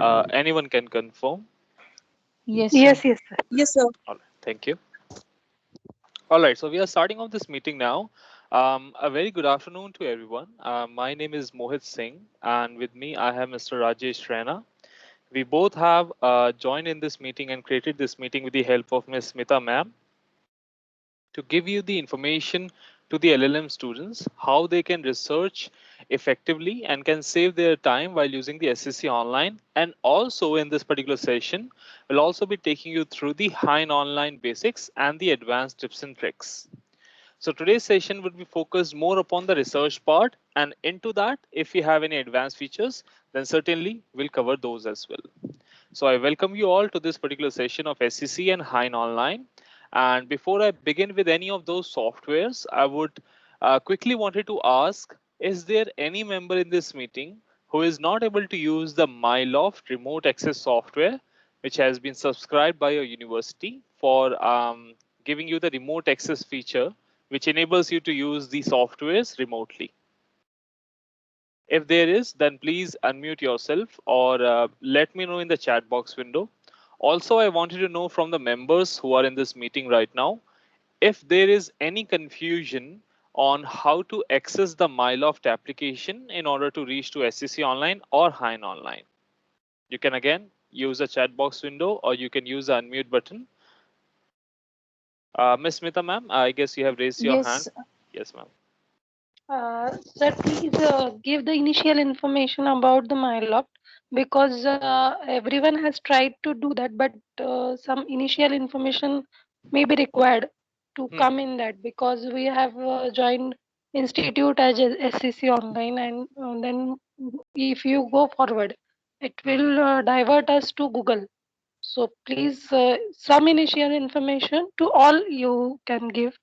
Anyone can confirm? Yes, sir. Yes, yes, sir. Yes, sir. All right, thank you. All right, so we are starting off this meeting now. A very good afternoon to everyone. My name is Mohit Singh, and with me I have Mr. Rajesh Rana. We both have joined in this meeting and created this meeting with the help of Ms. Smita ma'am to give you the information to the LLM students how they can research effectively and can save their time while using the SCC online. And also in this particular session, we'll also be taking you through the Hein online basics and the advanced tips and tricks. So today's session will be focused more upon the research part, and into that, if you have any advanced features, then certainly we'll cover those as well. So I welcome you all to this particular session of SCC and Hein Online. And before I begin with any of those softwares, I would quickly wanted to ask, is there any member in this meeting who is not able to use the MyLoft remote access software, which has been subscribed by your university for giving you the remote access feature, which enables you to use the softwares remotely? If there is, then please unmute yourself or let me know in the chat box window. Also, I wanted to know from the members who are in this meeting right now, if there is any confusion on how to access the MyLoft application in order to reach to SCC Online or Hein Online. You can again use the chat box window or you can use the unmute button. Ms. Smita ma'am, I guess you have raised your hand. Yes, Yes, ma'am. Sir, please give the initial information about the MyLoft because everyone has tried to do that, but some initial information may be required to come in that because we have joined institute as a SCC online, and then if you go forward, it will divert us to Google. So please, some initial information to all you can give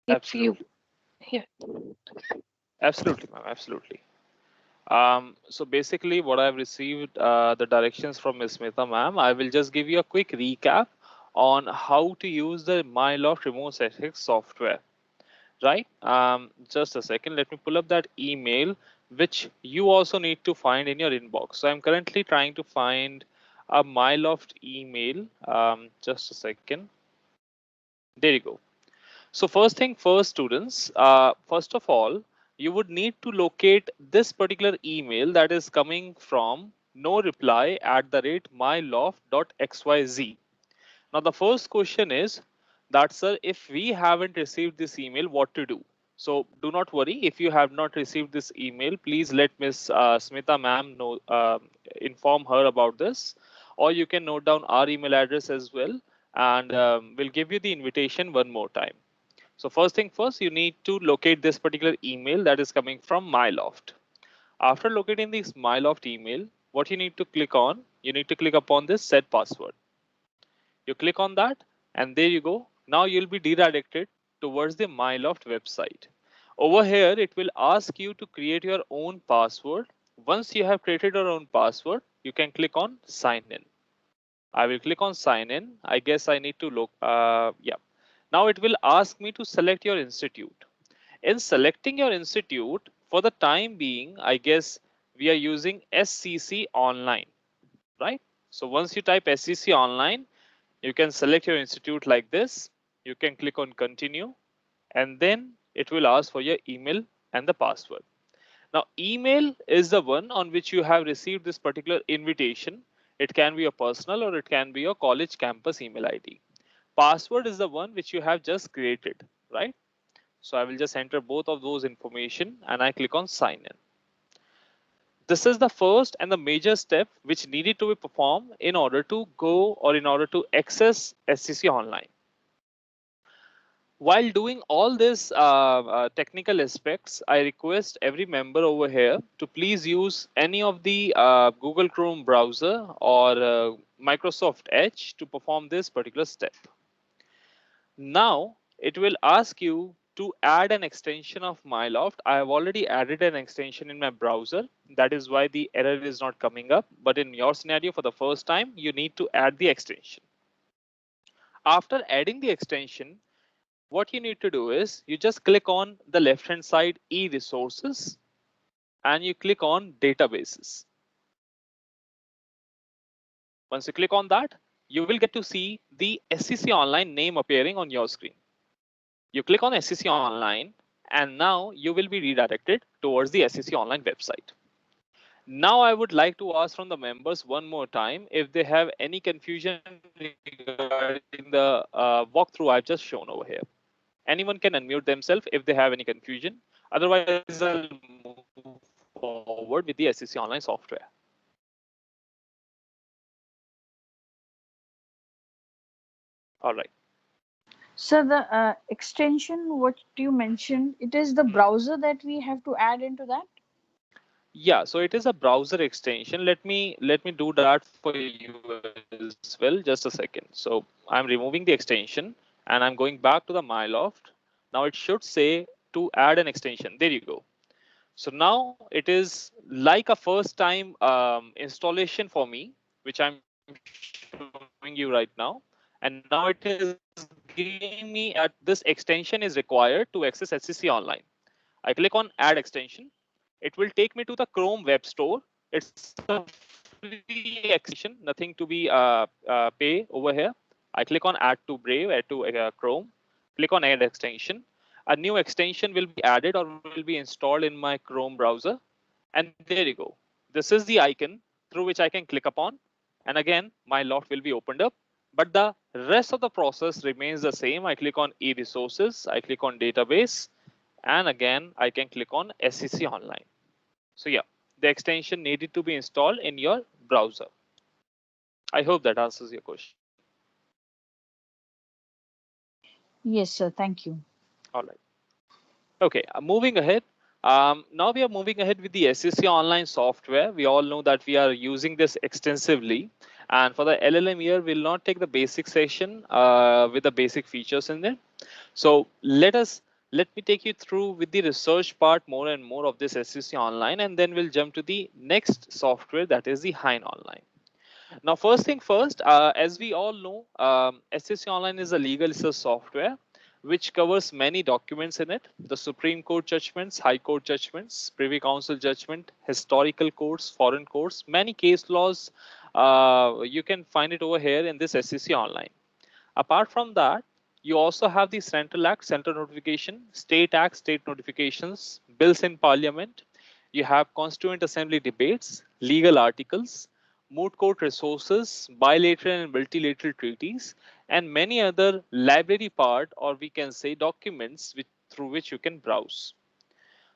if you. Absolutely. Yeah. Absolutely, ma'am. Absolutely. So basically, what I've received the directions from Ms. Smita ma'am, I will just give you a quick recap on how to use the MyLoft remote settings software. Right? Just a second. Let me pull up that email, which you also need to find in your inbox. So I'm currently trying to find a MyLoft email. Just a second. There you go. So first thing first, students, first of all, you would need to locate this particular email that is coming from no reply at the rate myloft.xyz. Now the first question is that, sir, if we haven't received this email, what to do? So do not worry if you have not received this email. Please let Miss Smita ma'am know, inform her about this, or you can note down our email address as well, and we'll give you the invitation one more time. So first thing first, you need to locate this particular email that is coming from MyLoft. After locating this MyLoft email, what you need to click on, you need to click upon this set password. You click on that and there you go. Now you'll be redirected towards the MyLoft website. Over here, it will ask you to create your own password. Once you have created your own password, you can click on sign in. I will click on sign in. I guess I need to look. Yeah. Now it will ask me to select your institute. In selecting your institute, for the time being, I guess we are using SCC Online, right? So once you type SCC Online, you can select your institute like this. You can click on continue and then it will ask for your email and the password. Now, email is the one on which you have received this particular invitation. It can be your personal or it can be your college campus email ID. Password is the one which you have just created, right? So I will just enter both of those information and I click on sign in. This is the first and the major step which needed to be performed in order to go or in order to access SCC Online. While doing all this technical aspects, I request every member over here to please use any of the Google Chrome browser or Microsoft Edge to perform this particular step. Now it will ask you to add an extension of MyLoft. I have already added an extension in my browser. That is why the error is not coming up. But in your scenario, for the first time, you need to add the extension. After adding the extension, what you need to do is you just click on the left hand side e-resources and you click on databases. Once you click on that, you will get to see the SCC Online name appearing on your screen. You click on SCC Online, and now you will be redirected towards the SCC Online website. Now I would like to ask from the members one more time if they have any confusion regarding the walkthrough I've just shown over here. Anyone can unmute themselves if they have any confusion. Otherwise, I'll move forward with the SCC Online software. All right. So the extension, what you mentioned, it is the browser that we have to add into that? Yeah, so it is a browser extension. Let me do that for you as well. Just a second. So I'm removing the extension and I'm going back to the MyLoft. Now it should say to add an extension. There you go. So now it is like a first time installation for me, which I'm showing you right now. And now it is giving me that this extension is required to access SCC Online. I click on add extension. It will take me to the Chrome Web Store. It's a free extension, nothing to be pay over here. I click on add to Brave, add to Chrome, click on add extension. A new extension will be added or will be installed in my Chrome browser. And there you go. This is the icon through which I can click upon. And again, my lot will be opened up. But the rest of the process remains the same. I click on e-resources, I click on database, and again, I can click on SCC Online. So yeah, the extension needed to be installed in your browser. I hope that answers your question. Yes, sir. Thank you. All right. Okay, moving ahead. Now we are moving ahead with the SCC Online software. We all know that we are using this extensively. And for the LLM year, we'll not take the basic session with the basic features in it. So let me take you through with the research part more and more of this SCC Online, and then we'll jump to the next software, that is the Hein Online. Now, first thing first, as we all know, SCC Online is a legal research software which covers many documents in it: the Supreme Court judgments, High Court judgments, Privy Council judgment, historical courts, foreign courts, many case laws. You can find it over here in this SCC Online. Apart from that, you also have the Central Act, Central Notification, State Act, State Notifications, bills in Parliament. You have Constituent Assembly debates, legal articles, moot court resources, bilateral and multilateral treaties, and many other library part, or we can say documents through which you can browse.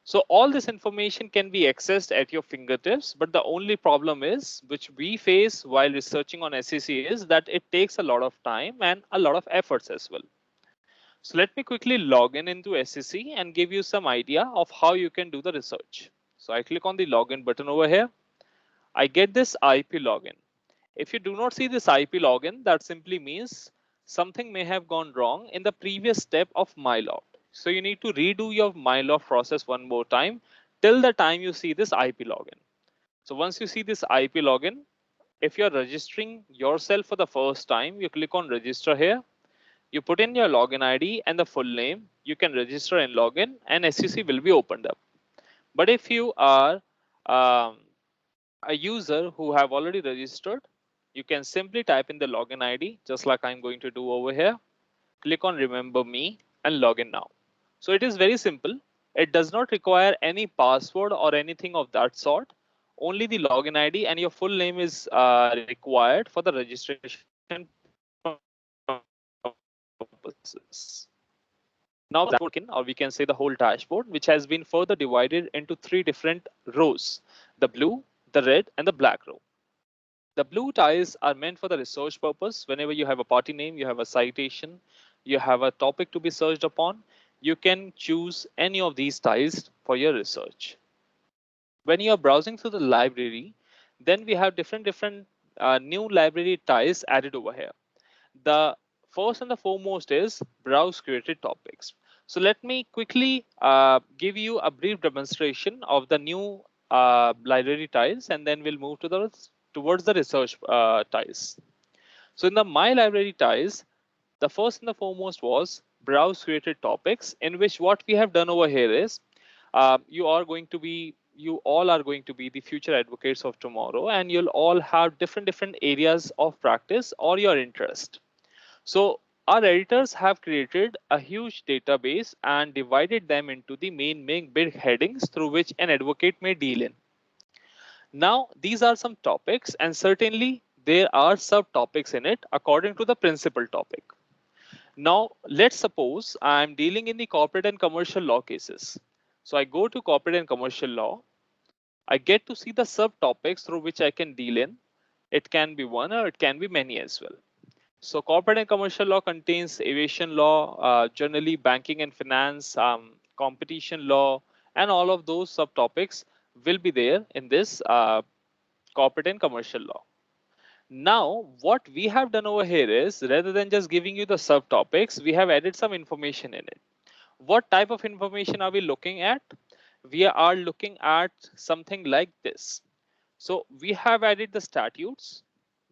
So all this information can be accessed at your fingertips, but the only problem is, which we face while researching on SCC, is that it takes a lot of time and a lot of efforts as well. So let me quickly log in into SCC and give you some idea of how you can do the research. So I click on the login button over here. I get this IP login. If you do not see this IP login, that simply means something may have gone wrong in the previous step of MyLoft. So you need to redo your MyLoft process one more time till the time you see this IP login. So once you see this IP login, if you're registering yourself for the first time, you click on register here. You put in your login ID and the full name. You can register and login, and SCC will be opened up. But if you are um, a user who have already registered, you can simply type in the login ID, just like I'm going to do over here. Click on remember me and log in now. So it is very simple. It does not require any password or anything of that sort. Only the login ID and your full name is required for the registration purposes. Now the or we can say the whole dashboard, which has been further divided into three different rows: the blue, the red, and the black row. The blue tiles are meant for the research purpose. Whenever you have a party name, you have a citation, you have a topic to be searched upon, you can choose any of these tiles for your research. When you are browsing through the library, then we have different new library tiles added over here. The first and the foremost is browse created topics. So let me quickly give you a brief demonstration of the new library tiles, and then we'll move towards the research tiles. So in the my library tiles, the first and the foremost was browse created topics, in which what we have done over here is you are going to be you all are going to be the future advocates of tomorrow, and you'll all have different areas of practice or your interest. So our editors have created a huge database and divided them into the main big headings through which an advocate may deal in. Now, these are some topics, and certainly there are subtopics in it according to the principal topic. Now, let's suppose I'm dealing in the corporate and commercial law cases. So I go to corporate and commercial law. I get to see the subtopics through which I can deal in. It can be one or it can be many as well. So corporate and commercial law contains aviation law, generally banking and finance, competition law, and all of those subtopics will be there in this corporate and commercial law. Now, what we have done over here is, rather than just giving you the subtopics, we have added some information in it. What type of information are we looking at? We are looking at something like this. So we have added the statutes,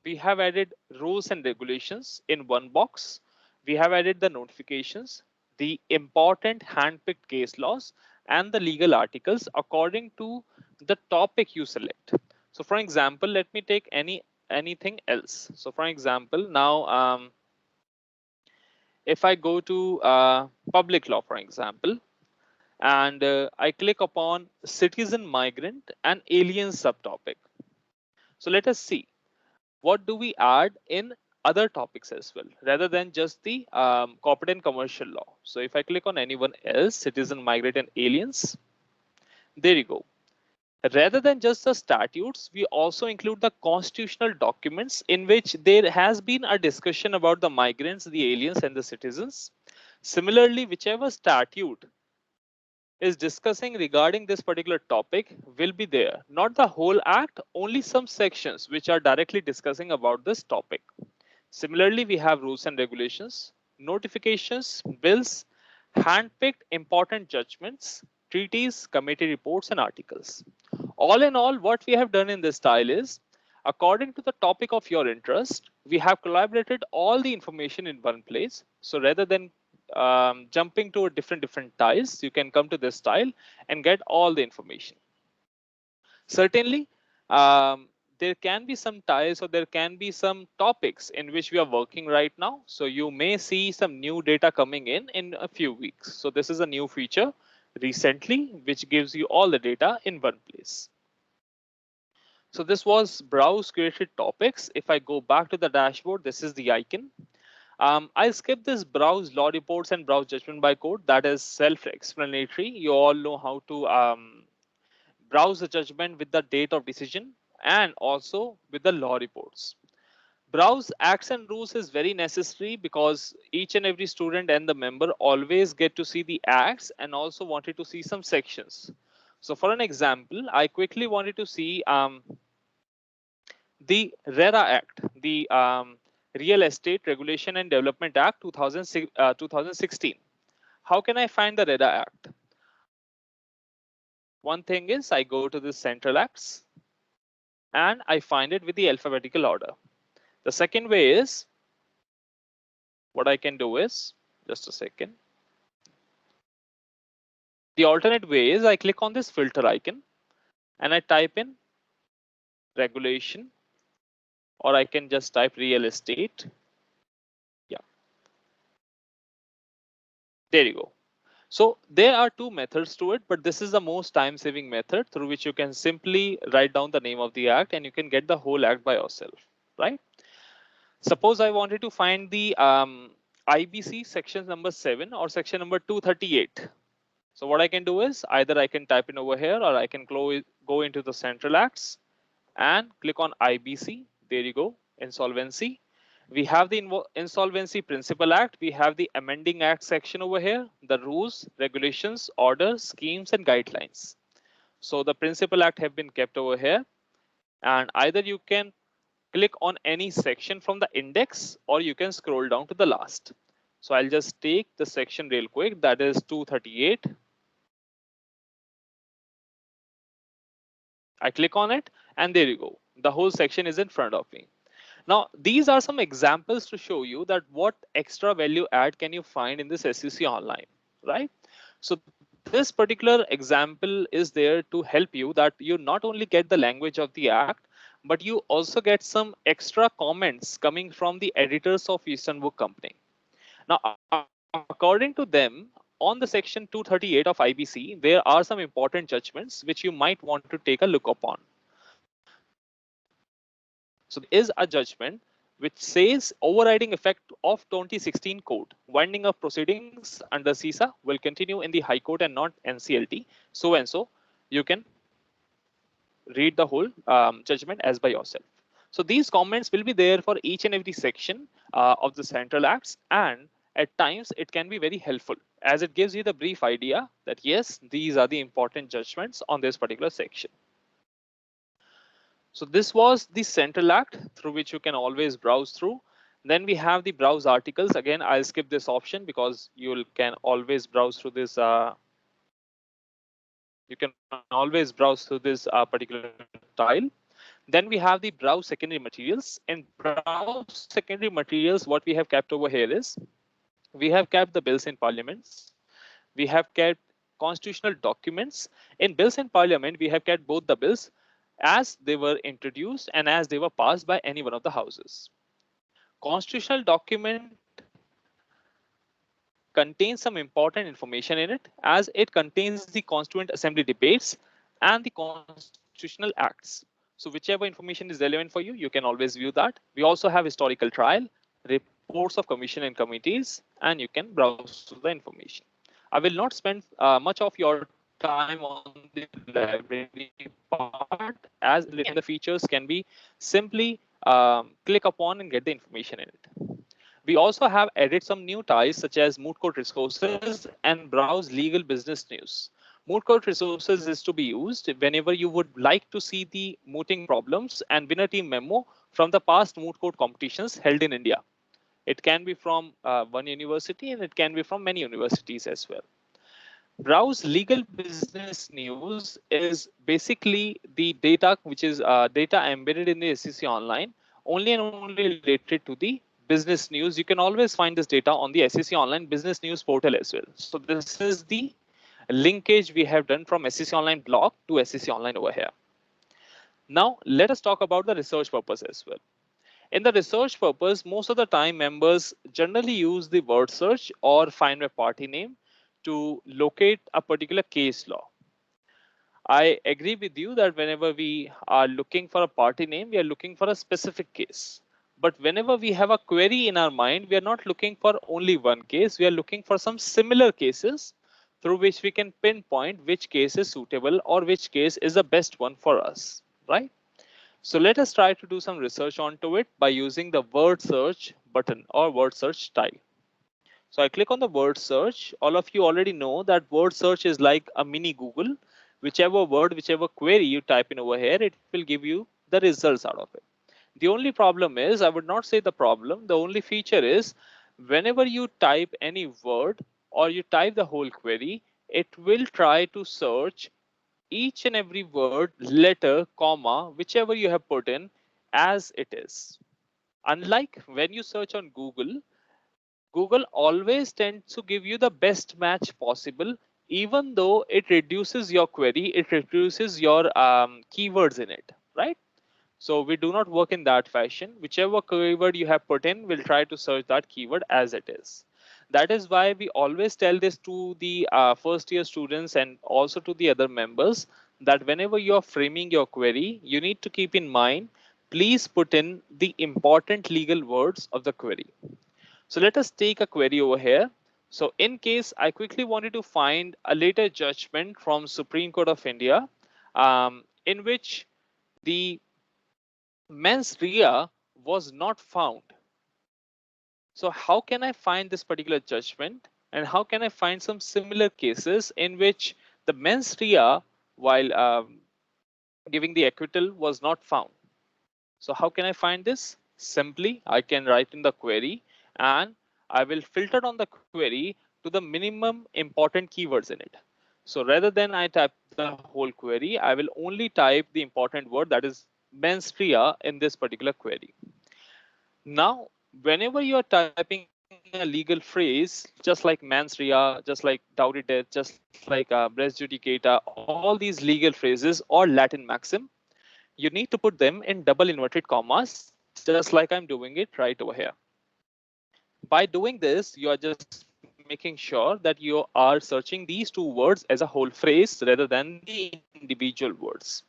we have added rules and regulations in one box. We have added the notifications, the important handpicked case laws, and the legal articles according to the topic you select. So for example, let me take anything else. So for example, now if I go to public law, for example, and I click upon citizen, migrant, and alien subtopic. So let us see, what do we add in other topics as well, rather than just the corporate and commercial law. So if I click on anyone else, citizen, migrant, and aliens, there you go. Rather than just the statutes, we also include the constitutional documents in which there has been a discussion about the migrants, the aliens, and the citizens. Similarly, whichever statute is discussing regarding this particular topic will be there. Not the whole act, only some sections which are directly discussing about this topic. Similarly, we have rules and regulations, notifications, bills, handpicked important judgments, treaties, committee reports, and articles. All in all, what we have done in this style is, according to the topic of your interest, we have collaborated all the information in one place. So rather than jumping to a different tiles, you can come to this tile and get all the information. Certainly, there can be some tiles or there can be some topics in which we are working right now. So you may see some new data coming in a few weeks. So this is a new feature recently, which gives you all the data in one place. So this was browse created topics. If I go back to the dashboard, this is the icon. I'll skip this browse law reports and browse judgment by court. That is self-explanatory. You all know how to browse the judgment with the date of decision and also with the law reports. Browse acts and rules is very necessary because each and every student and the member always get to see the acts and also wanted to see some sections. So for an example, I quickly wanted to see the RERA Act, the Real Estate Regulation and Development Act 2016. How can I find the RERA Act? One thing is I go to the Central Acts and I find it with the alphabetical order. The second way is, what I can do is, just a second. The alternate way is I click on this filter icon and I type in regulation, or I can just type real estate. Yeah. There you go. So there are two methods to it, but this is the most time saving method through which you can simply write down the name of the act and you can get the whole act by yourself, right? Suppose I wanted to find the IBC section number 7 or section number 238. So what I can do is either I can type in over here or I can go into the Central Acts and click on IBC. There you go, insolvency. We have the Insolvency Principal Act. We have the Amending Act section over here, the rules, regulations, orders, schemes, and guidelines. So the Principal Act have been kept over here. And either you can click on any section from the index or you can scroll down to the last. So I'll just take the section real quick, that is 238. I click on it and there you go. The whole section is in front of me. Now, these are some examples to show you that what extra value add can you find in this SEC Online, right? So this particular example is there to help you that you not only get the language of the act, but you also get some extra comments coming from the editors of Eastern Book Company. Now, according to them, on the section 238 of IBC, there are some important judgments which you might want to take a look upon. So there is a judgment which says overriding effect of 2016 code, winding up proceedings under CISA will continue in the High Court and not NCLT. So and so, you can read the whole judgment as by yourself. So these comments will be there for each and every section of the central acts, and at times it can be very helpful as it gives you the brief idea that yes, these are the important judgments on this particular section. So this was the central act through which you can always browse through. Then we have the browse articles. Again, I'll skip this option because you can always browse through this. You can always browse through this particular tile. Then we have the browse secondary materials. In browse secondary materials, what we have kept over here is we have kept the bills in parliaments. We have kept constitutional documents. In bills in parliament, we have kept both the bills as they were introduced and as they were passed by any one of the houses. Constitutional document contains some important information in it as it contains the Constituent Assembly debates and the constitutional acts. So whichever information is relevant for you, you can always view that. We also have historical trial, reports of commission and committees, and you can browse through the information. I will not spend much of your time on the library part as the features can be simply click upon and get the information in it. We also have added some new ties such as Moot Court Resources and Browse Legal Business News. Moot Court Resources is to be used whenever you would like to see the mooting problems and winner team memo from the past moot court competitions held in India. It can be from one university and it can be from many universities as well. Browse Legal Business News is basically the data which is data embedded in the SEC Online, only and only related to the business news. You can always find this data on the SEC Online business news portal as well. So this is the linkage we have done from SEC Online blog to SEC Online over here. Now let us talk about the research purpose as well. In the research purpose, most of the time members generally use the word search or find by party name to locate a particular case law. I agree with you that whenever we are looking for a party name, we are looking for a specific case. But whenever we have a query in our mind, we are not looking for only one case. We are looking for some similar cases through which we can pinpoint which case is suitable or which case is the best one for us, right? So let us try to do some research onto it by using the word search button or word search tile. So I click on the word search. All of you already know that word search is like a mini Google. Whichever word, whichever query you type in over here, it will give you the results out of it. The only problem is, I would not say the problem, the only feature is whenever you type any word or you type the whole query, it will try to search each and every word, letter, comma, whichever you have put in as it is. Unlike when you search on Google, Google always tends to give you the best match possible, even though it reduces your query, it reduces your keywords in it, right? So we do not work in that fashion. Whichever keyword you have put in, we'll try to search that keyword as it is. That is why we always tell this to the first year students and also to the other members that whenever you are framing your query, you need to keep in mind, please put in the important legal words of the query. So let us take a query over here. So in case I quickly wanted to find a later judgment from Supreme Court of India in which the mens rea was not found. So how can I find this particular judgment and how can I find some similar cases in which the mens rea while giving the acquittal was not found? So how can I find this? Simply, I can write in the query and I will filter on the query to the minimum important keywords in it. So rather than I type the whole query, I will only type the important word that is mens rea in this particular query. Now, whenever you are typing a legal phrase, just like mens rea, just like dowry death, just like res judicata, all these legal phrases or Latin maxim, you need to put them in double inverted commas, just like I'm doing it right over here. By doing this, you are just making sure that you are searching these two words as a whole phrase rather than the individual words.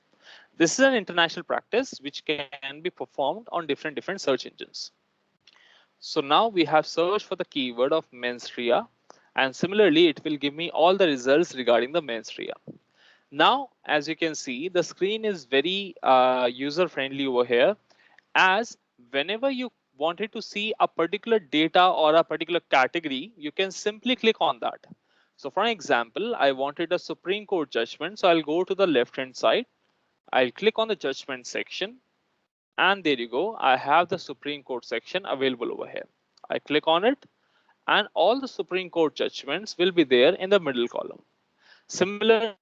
This is an international practice which can be performed on different search engines. So now we have searched for the keyword of mens rea, and similarly, it will give me all the results regarding the mens rea. Now, as you can see, the screen is very user friendly over here, as whenever you wanted to see a particular data or a particular category, you can simply click on that. So for example, I wanted a Supreme Court judgment. So I'll go to the left hand side. I'll click on the judgment section, and there you go. I have the Supreme Court section available over here. I click on it, and all the Supreme Court judgments will be there in the middle column. Similarly,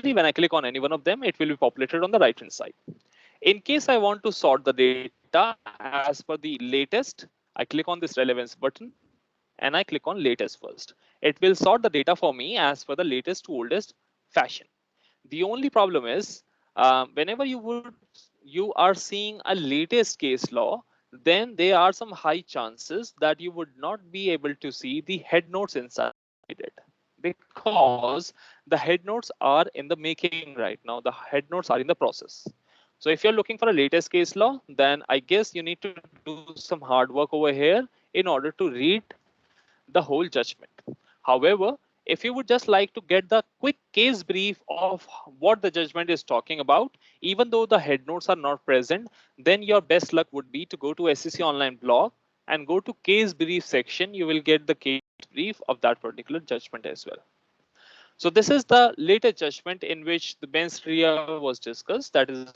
when I click on any one of them, it will be populated on the right hand side. In case I want to sort the data as per the latest, I click on this relevance button and I click on latest first. It will sort the data for me as per the latest to oldest fashion. The only problem is whenever you are seeing a latest case law, then there are some high chances that you would not be able to see the head notes inside it, because the head notes are in the making right now. The head notes are in the process. So if you're looking for a latest case law, then I guess you need to do some hard work over here in order to read the whole judgment. However, if you would just like to get the quick case brief of what the judgment is talking about, even though the head notes are not present, then your best luck would be to go to SEC Online blog and go to case brief section. You will get the case brief of that particular judgment as well. So this is the latest judgment in which the mens rea was discussed. That is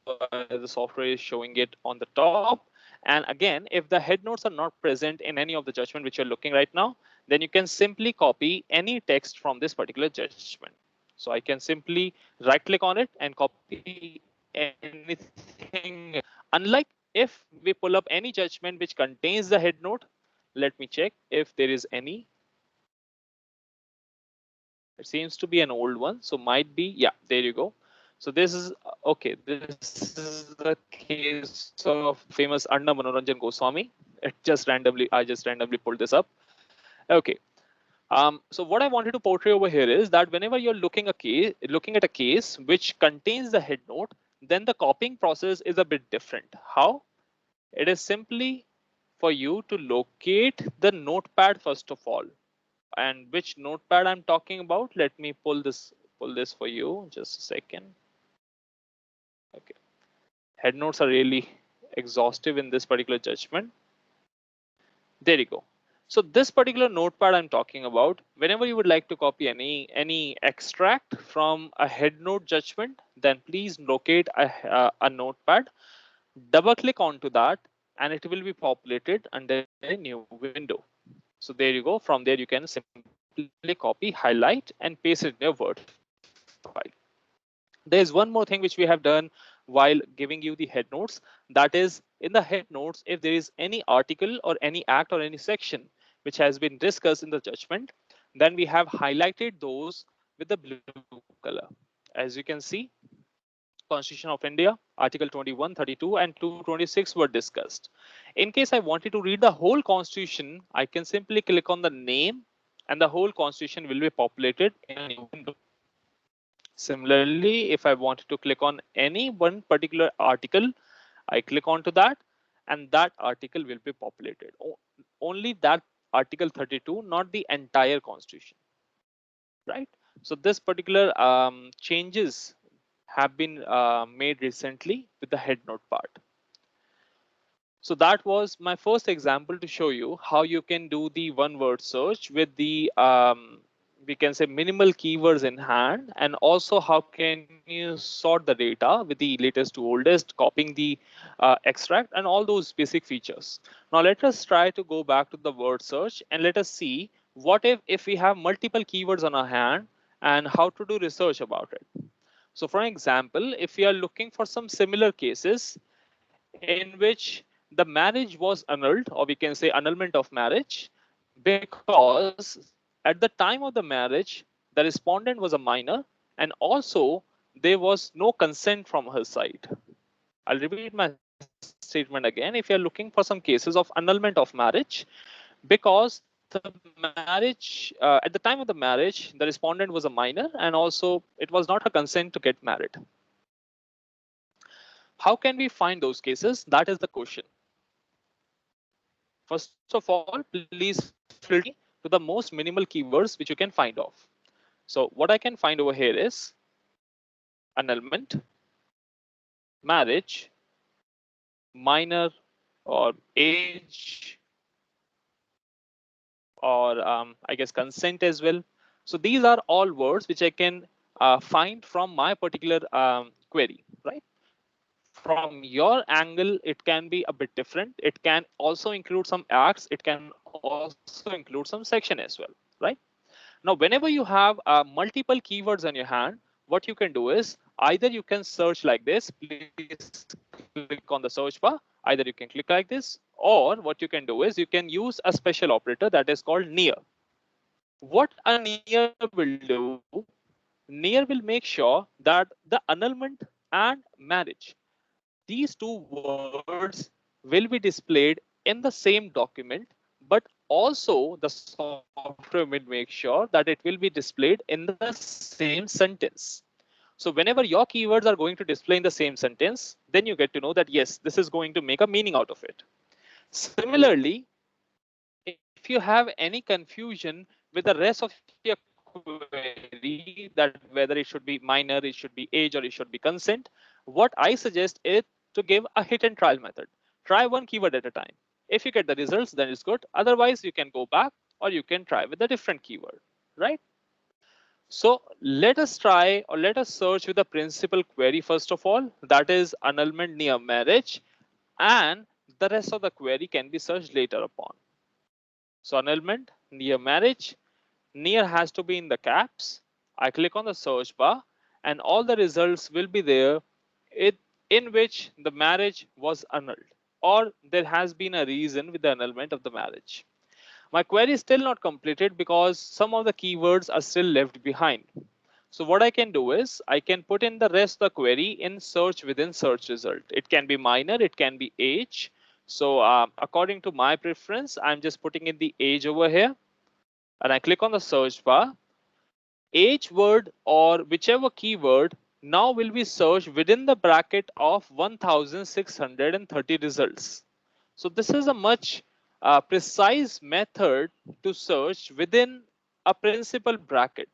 why the software is showing it on the top. And again, if the head notes are not present in any of the judgment which you're looking right now, then you can simply copy any text from this particular judgment. So I can simply right click on it and copy anything. Unlike if we pull up any judgment which contains the head note, let me check if there is any. It seems to be an old one, so might be, yeah, there you go. So this is okay. This is the case of famous Anna Manoranjan Goswami. I just randomly pulled this up. Okay. So what I wanted to portray over here is that whenever you're looking at a case which contains the head note, then the copying process is a bit different. How? It is simply for you to locate the notepad first of all. And which notepad I'm talking about, let me pull this for you, just a second. Okay, head notes are really exhaustive in this particular judgment. There you go. So this particular notepad I'm talking about, whenever you would like to copy any extract from a head note judgment, then please locate a notepad, double click onto that, and it will be populated under a new window. So there you go. From there, you can simply copy, highlight, and paste it in your Word file. There is one more thing which we have done while giving you the head notes. That is, in the head notes, if there is any article or any act or any section which has been discussed in the judgment, then we have highlighted those with the blue color. As you can see, Constitution of India, Article 21, 32, and 226 were discussed. In case I wanted to read the whole Constitution, I can simply click on the name and the whole Constitution will be populated in a new window. Similarly, if I wanted to click on any one particular article, I click onto that and that article will be populated. Only that Article 32, not the entire Constitution, right? So this particular changes have been made recently with the head note part. So that was my first example to show you how you can do the one word search with the we can say minimal keywords in hand, and also how can you sort the data with the latest to oldest, copying the extract and all those basic features. Now let us try to go back to the word search and let us see what if we have multiple keywords on our hand and how to do research about it. So for example, if we are looking for some similar cases in which the marriage was annulled, or we can say annulment of marriage, because at the time of the marriage, the respondent was a minor, and also there was no consent from her side. I'll repeat my statement again. If you're looking for some cases of annulment of marriage, because the marriage, at the time of the marriage, the respondent was a minor, and also it was not her consent to get married. How can we find those cases? That is the question. First of all, please filter to the most minimal keywords which you can find off. So what I can find over here is annulment, marriage, minor, or age, or I guess consent as well. So these are all words which I can find from my particular query, right? From your angle, it can be a bit different. It can also include some acts. It can also include some section as well, right? Now, whenever you have multiple keywords on your hand, what you can do is either you can search like this. Please click on the search bar. Either you can click like this, or what you can do is you can use a special operator that is called near. What a near will do, near will make sure that the annulment and marriage, these two words will be displayed in the same document, but also the software will make sure that it will be displayed in the same sentence. So whenever your keywords are going to display in the same sentence, then you get to know that yes, this is going to make a meaning out of it. Similarly, if you have any confusion with the rest of your query, that whether it should be minor, it should be age, or it should be consent, what I suggest is to give a hit and trial method. Try one keyword at a time. If you get the results, then it's good. Otherwise, you can go back, or you can try with a different keyword, right? So let us try, or let us search with the principal query first of all, that is annulment near marriage, and the rest of the query can be searched later upon. So annulment near marriage, near has to be in the caps. I click on the search bar, and all the results will be there, it, in which the marriage was annulled, or there has been a reason with the annulment of the marriage. My query is still not completed because some of the keywords are still left behind. So what I can do is I can put in the rest of the query in search within search result. It can be minor, it can be age. So according to my preference, I'm just putting in the age over here, and I click on the search bar. Age word or whichever keyword now will be searched within the bracket of 1630 results. So this is a much precise method to search within a principal bracket.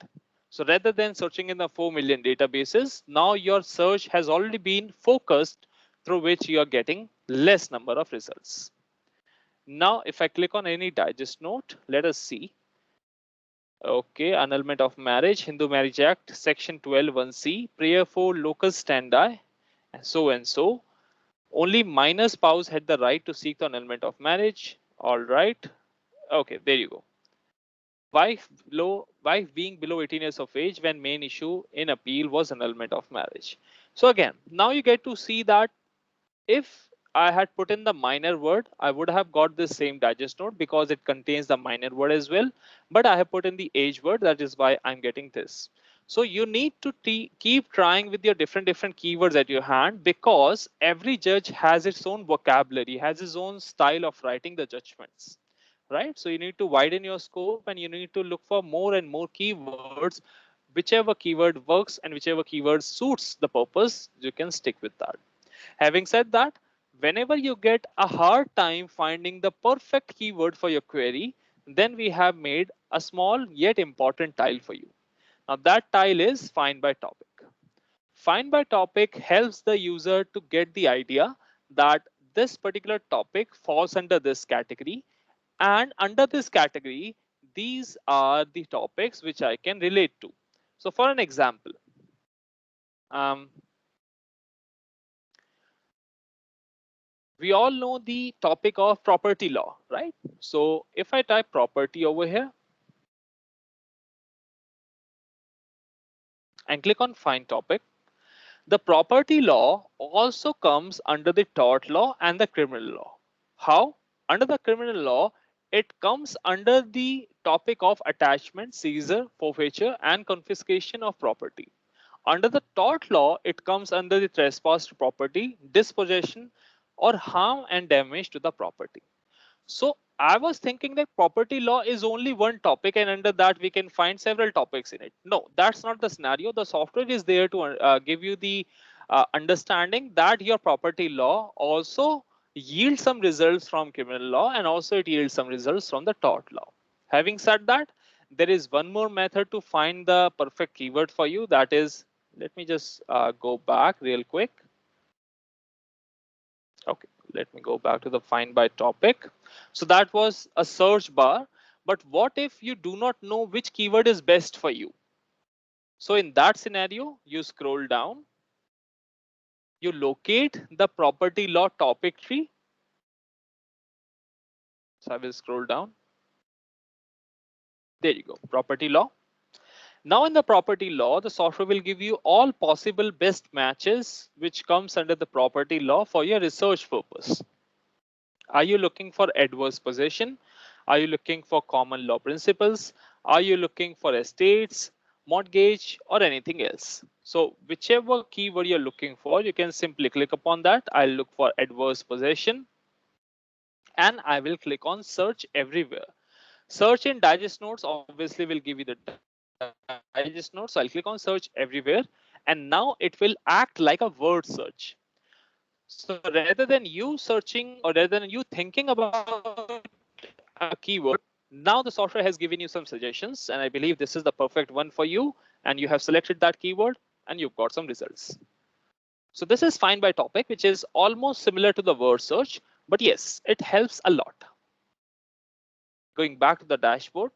So rather than searching in the 4 million databases, now your search has already been focused, through which you are getting less number of results. Now, if I click on any digest note, let us see. Okay, annulment of marriage, Hindu Marriage Act, Section 12(1)(c), prayer for local standi, and so and so. Only minor spouse had the right to seek the annulment of marriage. All right. Okay, there you go. Wife being below 18 years of age when main issue in appeal was annulment of marriage. So again, now you get to see that if I had put in the minor word, I would have got this same digest note because it contains the minor word as well. But I have put in the age word, that is why I'm getting this. So you need to keep trying with your different keywords at your hand, because every judge has its own vocabulary, has his own style of writing the judgments, right? So you need to widen your scope, and you need to look for more and more keywords. Whichever keyword works and whichever keyword suits the purpose, you can stick with that. Having said that, whenever you get a hard time finding the perfect keyword for your query, then we have made a small yet important tile for you. Now that tile is find by topic. Find by topic helps the user to get the idea that this particular topic falls under this category, and under this category, these are the topics which I can relate to. So for an example, um, we all know the topic of property law, right? So if I type property over here and click on find topic, the property law also comes under the tort law and the criminal law. How? Under the criminal law, it comes under the topic of attachment, seizure, forfeiture, and confiscation of property. Under the tort law, it comes under the trespass to property, dispossession, or harm and damage to the property. So I was thinking that property law is only one topic, and under that we can find several topics in it. No, that's not the scenario. The software is there to give you the understanding that your property law also yields some results from criminal law, and also it yields some results from the tort law. Having said that, there is one more method to find the perfect keyword for you. That is, let me just go back real quick. Okay, let me go back to the find by topic. So that was a search bar. But what if you do not know which keyword is best for you? So in that scenario, you scroll down, you locate the property law topic tree. So I will scroll down. There you go, property law. Now in the property law, the software will give you all possible best matches which comes under the property law for your research purpose. Are you looking for adverse possession? Are you looking for common law principles? Are you looking for estates, mortgage, or anything else? So whichever keyword you're looking for, you can simply click upon that. I'll look for adverse possession and I will click on search everywhere. Search in digest notes obviously will give you the digest notes. So I'll click on search everywhere and now it will act like a word search. So rather than you searching or rather than you thinking about a keyword, now the software has given you some suggestions and I believe this is the perfect one for you and you have selected that keyword and you've got some results. So this is find by topic, which is almost similar to the word search, but yes, it helps a lot. Going back to the dashboard,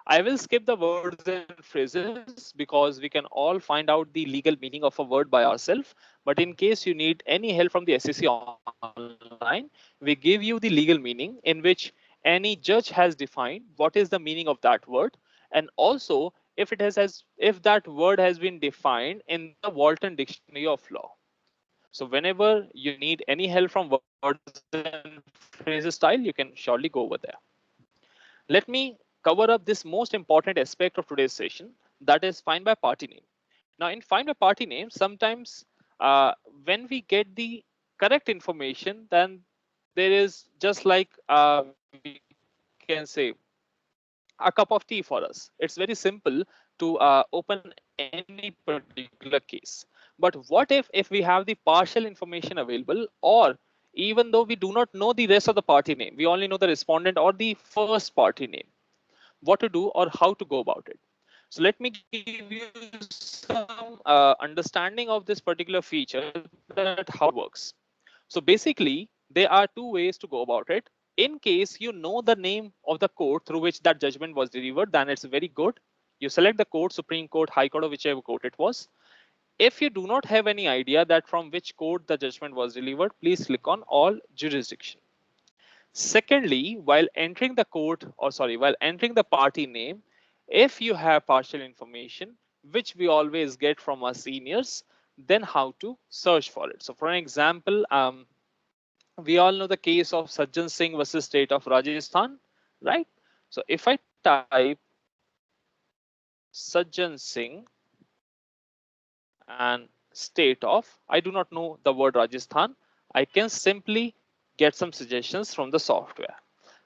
I will skip the words and phrases because we can all find out the legal meaning of a word by ourselves. But in case you need any help from the SEC online, we give you the legal meaning in which any judge has defined what is the meaning of that word, and also if if that word has been defined in the Walton Dictionary of Law. So whenever you need any help from words and phrases style, you can surely go over there. Let me cover up this most important aspect of today's session, that is find by party name. Now in find by party name, sometimes when we get the correct information, then there is just like we can say a cup of tea for us. It's very simple to open any particular case. But what if we have the partial information available, or even though we do not know the rest of the party name, we only know the respondent or the first party name, what to do or how to go about it. So let me give you some understanding of this particular feature, that how it works. So basically, there are two ways to go about it. In case you know the name of the court through which that judgment was delivered, then it's very good. You select the court, Supreme Court, High Court, or whichever court it was. If you do not have any idea that from which court the judgment was delivered, please click on all jurisdiction. Secondly, while entering the court, or sorry, while entering the party name, if you have partial information, which we always get from our seniors, then how to search for it. So for an example, we all know the case of Sajjan Singh versus state of Rajasthan, right? So if I type Sajjan Singh and state of, I do not know the word Rajasthan, I can simply get some suggestions from the software.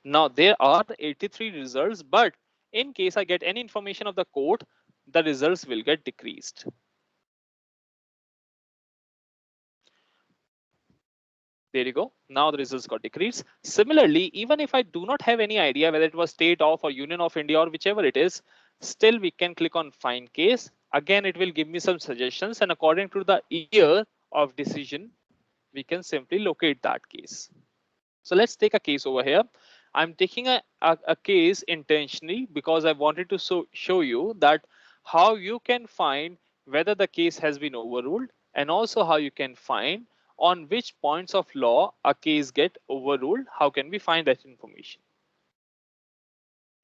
Now there are 83 results, but in case I get any information of the court, the results will get decreased. There you go. Now the results got decreased. Similarly, even if I do not have any idea whether it was state of or Union of India or whichever it is, still we can click on find case. Again, it will give me some suggestions, and according to the year of decision, we can simply locate that case. So let's take a case over here. I'm taking a case intentionally because I wanted to show you that how you can find whether the case has been overruled, and also how you can find on which points of law a case get overruled. How can we find that information?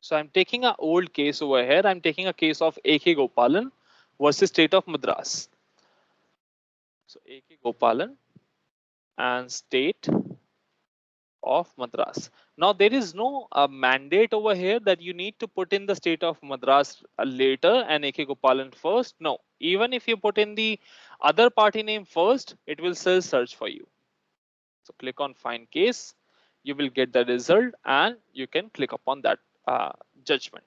So I'm taking an old case over here. I'm taking a case of A.K. Gopalan versus State of Madras. So A.K. Gopalan and State of Madras. Now there is no mandate over here that you need to put in the state of Madras later and AK Gopalan first. No, even if you put in the other party name first, it will still search for you. So click on find case, you will get the result and you can click upon that judgment.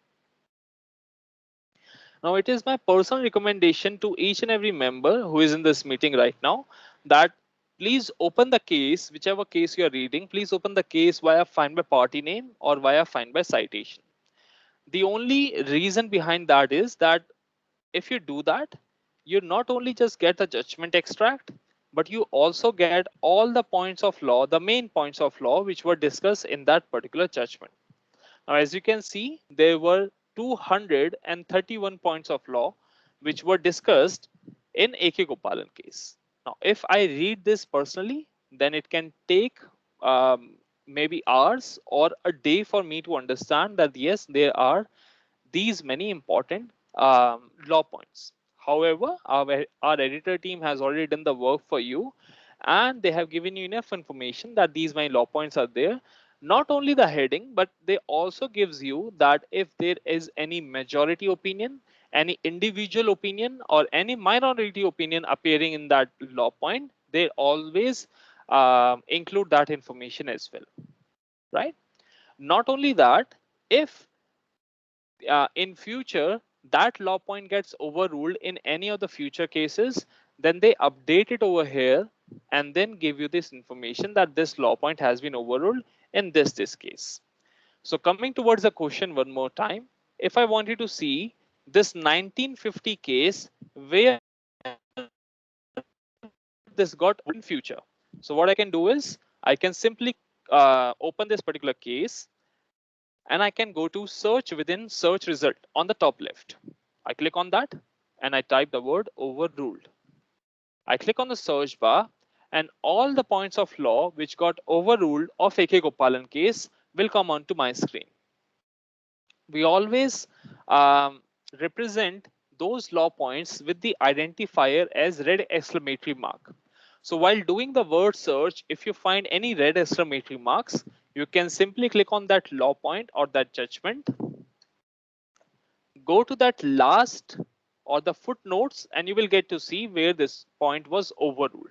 Now it is my personal recommendation to each and every member who is in this meeting right now that please open the case, whichever case you are reading, please open the case via find by party name or via find by citation. The only reason behind that is that if you do that, you not only just get the judgment extract, but you also get all the points of law, the main points of law which were discussed in that particular judgment. Now, as you can see, there were 231 points of law which were discussed in AK Gopalan case. Now, if I read this personally, then it can take maybe hours or a day for me to understand that yes, there are these many important law points. However, our editor team has already done the work for you and they have given you enough information that these many law points are there. Not only the heading, but they also gives you that if there is any majority opinion, any individual opinion or any minority opinion appearing in that law point, they always include that information as well, right? Not only that, if in future that law point gets overruled in any of the future cases, then they update it over here and then give you this information that this law point has been overruled in this case. So coming towards the question one more time, if I wanted to see this 1950 case where this got in future, so what I can do is I can simply open this particular case and I can go to search within search result on the top left. I click on that and I type the word overruled. I click on the search bar and all the points of law which got overruled of AK Gopalan case will come onto my screen. We always represent those law points with the identifier as red exclamatory mark. So while doing the word search, if you find any red exclamatory marks, you can simply click on that law point or that judgment, go to that last or the footnotes, and you will get to see where this point was overruled.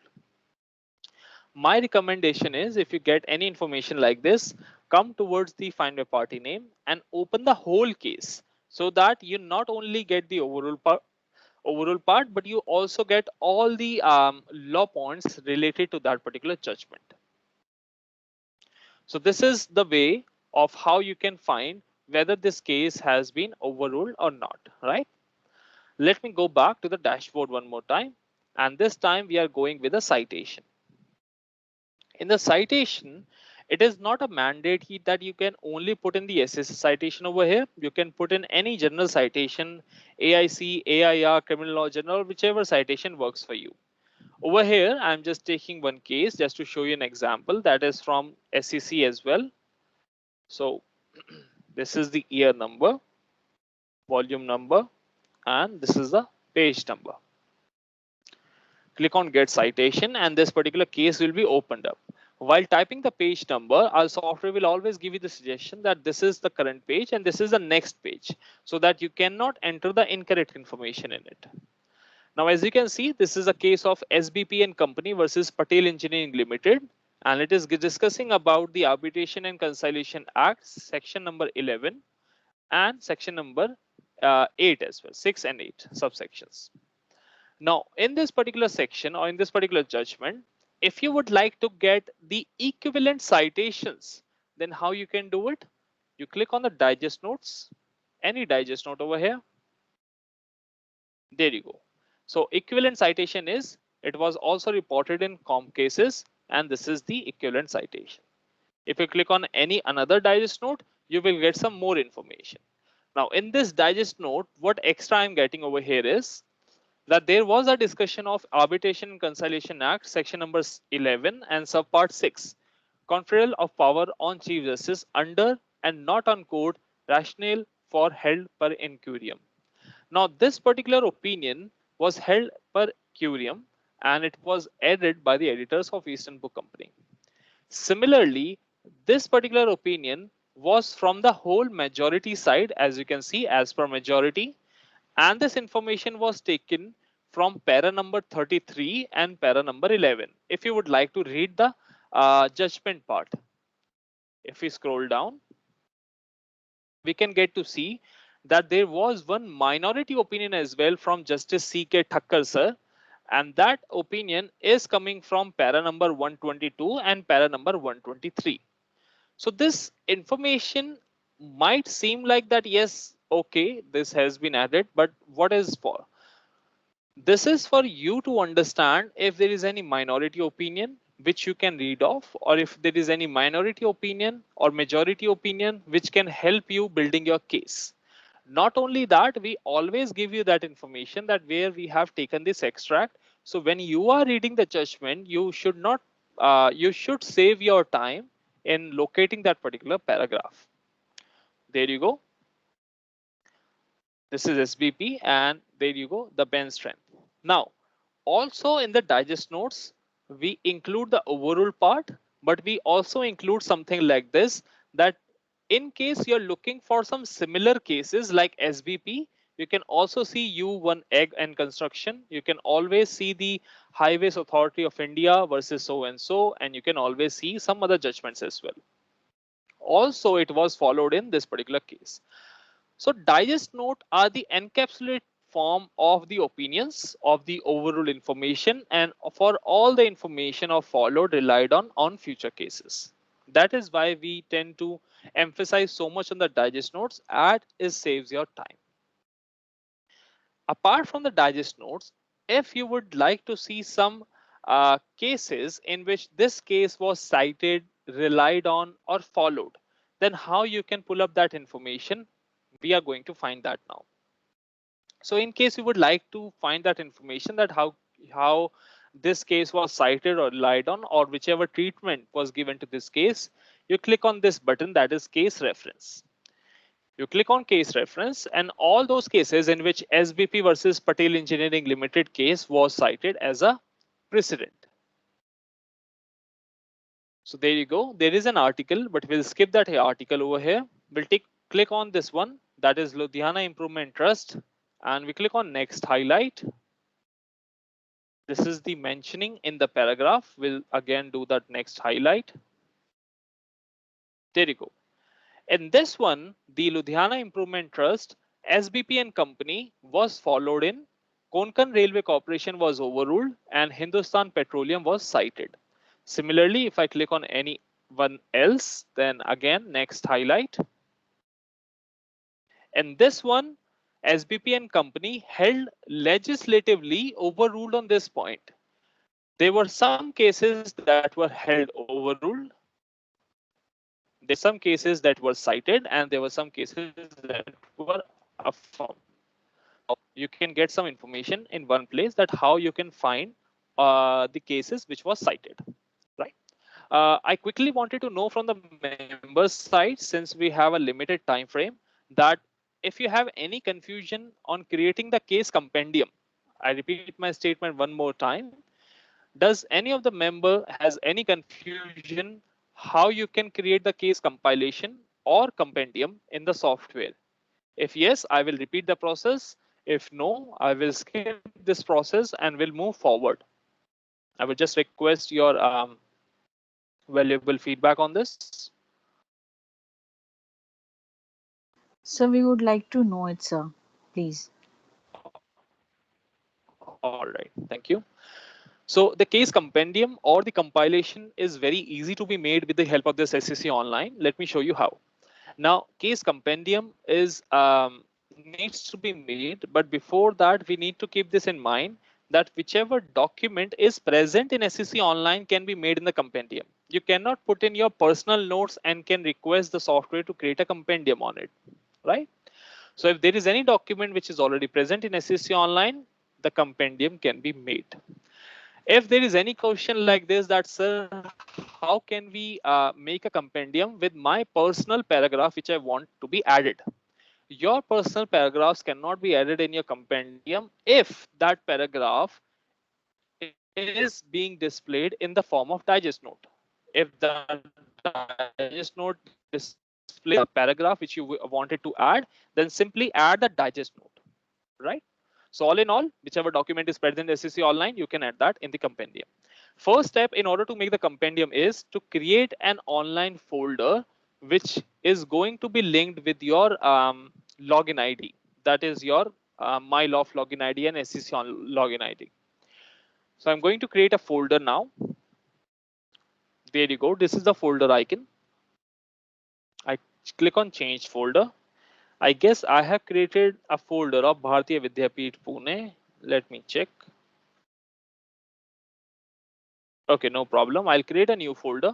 My recommendation is if you get any information like this, come towards the find by party name and open the whole case so that you not only get the overall part, but you also get all the law points related to that particular judgment. So this is the way of how you can find whether this case has been overruled or not, right? Let me go back to the dashboard one more time. And this time we are going with a citation. In the citation, it is not a mandate that you can only put in the SSS citation over here. You can put in any general citation, AIC, AIR, criminal law journal, whichever citation works for you. Over here, I'm just taking one case just to show you an example that is from SEC as well. So this is the year number, volume number, and this is the page number. Click on get citation and this particular case will be opened up. While typing the page number, our software will always give you the suggestion that this is the current page and this is the next page, so that you cannot enter the incorrect information in it. Now, as you can see, this is a case of SBP and Company versus Patel Engineering Limited, and it is discussing about the Arbitration and Conciliation Act, section number 11 and section number 8 as well, 6 and 8 subsections. Now, in this particular section or in this particular judgment, if you would like to get the equivalent citations, then how you can do it? You click on the digest notes, any digest note over here. There you go. So equivalent citation is, it was also reported in COM cases, and this is the equivalent citation. If you click on any another digest note, you will get some more information. Now, in this digest note, what extra I'm getting over here is that there was a discussion of Arbitration and Conciliation Act, section number 11 and subpart 6, conferral of power on Chief Justice under and not on court rationale for held per incurium. Now, this particular opinion was held per curiam and it was added by the editors of Eastern Book Company. Similarly, This particular opinion was from the whole majority side, as you can see, as per majority, and this information was taken from para number 33 and para number 11. If you would like to read the judgment part, if we scroll down, we can get to see that there was one minority opinion as well from Justice C.K. Thakkar sir, and that opinion is coming from para number 122 and para number 123. So this information might seem like that, yes, okay, this has been added, but what is for? This is for you to understand if there is any minority opinion which you can read off, or if there is any minority opinion or majority opinion which can help you building your case. Not only that, we always give you that information that where we have taken this extract. So when you are reading the judgment, you should not, you should save your time in locating that particular paragraph. There you go. This is SBP, and there you go, the bench strength. Now, also in the digest notes, we include the overrule part, but we also include something like this, that in case you're looking for some similar cases like SBP, you can also see U1 egg and construction. You can always see the Highways Authority of India versus so and so, and you can always see some other judgments as well. Also, it was followed in this particular case. So digest note are the encapsulate form of the opinions of the overall information, and for all the information are followed relied on future cases. That is why we tend to emphasize so much on the digest notes, as it saves your time. Apart from the digest notes, if you would like to see some cases in which this case was cited, relied on, or followed, then how you can pull up that information, we are going to find that now. So in case you would like to find that information, that how this case was cited or relied on, or whichever treatment was given to this case, you click on this button, that is case reference. You click on case reference, and all those cases in which SBP versus Patel Engineering Limited case was cited as a precedent. So there you go. There is an article, but we'll skip that article over here. We'll click on this one, that is Ludhiana Improvement Trust, and we click on next highlight. This is the mentioning in the paragraph. We'll again do that next highlight. There you go. In this one, the Ludhiana Improvement Trust, SBP and Company was followed in, Konkan Railway Corporation was overruled, and Hindustan Petroleum was cited. Similarly, if I click on anyone else, then again, next highlight. In this one, SBP and Company held legislatively overruled on this point. There were some cases that were held overruled. There were some cases that were cited, and there were some cases that were affirmed. You can get some information in one place, that how you can find the cases which was cited, right? I quickly wanted to know from the members side, since we have a limited time frame, that if you have any confusion on creating the case compendium, I repeat my statement one more time. Does any of the member has any confusion how you can create the case compilation or compendium in the software? If yes, I will repeat the process. If no, I will skip this process and will move forward. I will just request your valuable feedback on this. So we would like to know it, sir. Please. All right, thank you. So the case compendium or the compilation is very easy to be made with the help of this SCC Online. Let me show you how. Now, case compendium is needs to be made, but before that, we need to keep this in mind, that whichever document is present in SCC Online can be made in the compendium. You cannot put in your personal notes and can request the software to create a compendium on it, right? So if there is any document which is already present in SCC Online, the compendium can be made. If there is any question like this, that sir, how can we make a compendium with my personal paragraph which I want to be added? Your personal paragraphs cannot be added in your compendium if that paragraph is being displayed in the form of digest note. If the digest note displays the paragraph which you wanted to add, then simply add the digest note, right? So all in all, whichever document is present in SCC Online, you can add that in the compendium. First step in order to make the compendium is to create an online folder which is going to be linked with your login ID. That is your MyLoft login ID and SCC login ID. So I'm going to create a folder now. There you go. This is the folder icon. I click on change folder. I guess I have created a folder of Bharatiya Vidyapeeth Pune. Let me check. Okay, no problem. I'll create a new folder.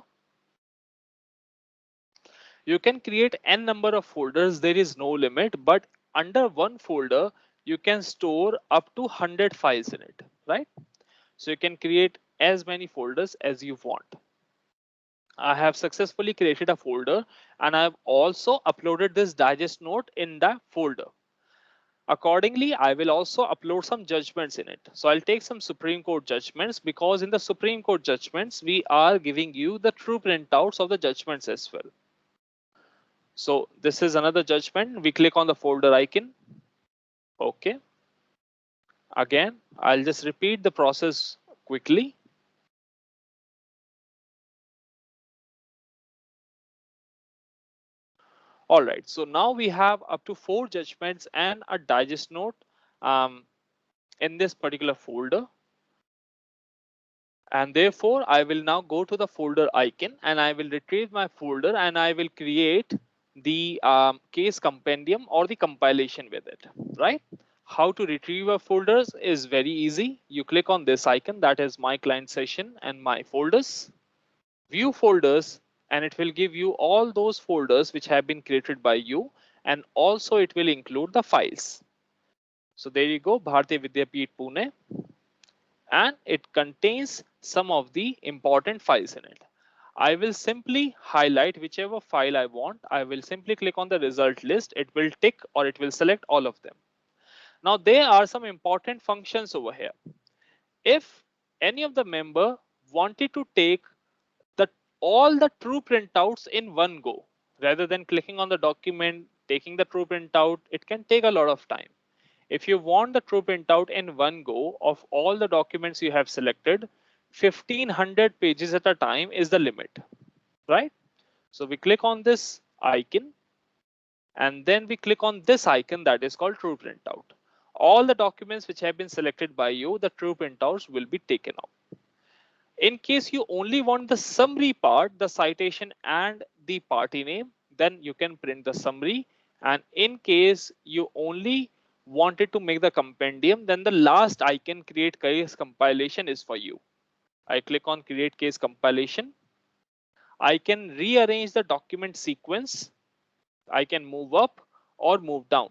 You can create n number of folders. There is no limit, but under one folder, you can store up to 100 files in it, right? So you can create as many folders as you want. I have successfully created a folder and I've also uploaded this digest note in the folder. Accordingly, I will also upload some judgments in it. So I'll take some Supreme Court judgments because in the Supreme Court judgments, we are giving you the true printouts of the judgments as well. So this is another judgment. We click on the folder icon. Okay. Again, I'll just repeat the process quickly. All right. So now we have up to 4 judgments and a digest note in this particular folder. And therefore, I will now go to the folder icon and I will retrieve my folder and I will create the case compendium or the compilation with it, right? How to retrieve our folders is very easy. You click on this icon, that is my client session and my folders. View folders, and it will give you all those folders which have been created by you, and also it will include the files. So there you go, Bharatiya Vidyapeeth Pune, and it contains some of the important files in it. I will simply highlight whichever file I want. I will simply click on the result list. It will tick or it will select all of them. Now there are some important functions over here. If any of the member wanted to take the all the true printouts in one go, rather than clicking on the document, taking the true printout, it can take a lot of time. If you want the true printout in one go of all the documents you have selected, 1500 pages at a time is the limit, right? So we click on this icon and then we click on this icon that is called true printout. All the documents which have been selected by you, the true printouts will be taken out. In case you only want the summary part, the citation and the party name, then you can print the summary. And in case you only wanted to make the compendium, then the last icon, create case compilation, is for you. I click on create case compilation. I can rearrange the document sequence. I can move up or move down.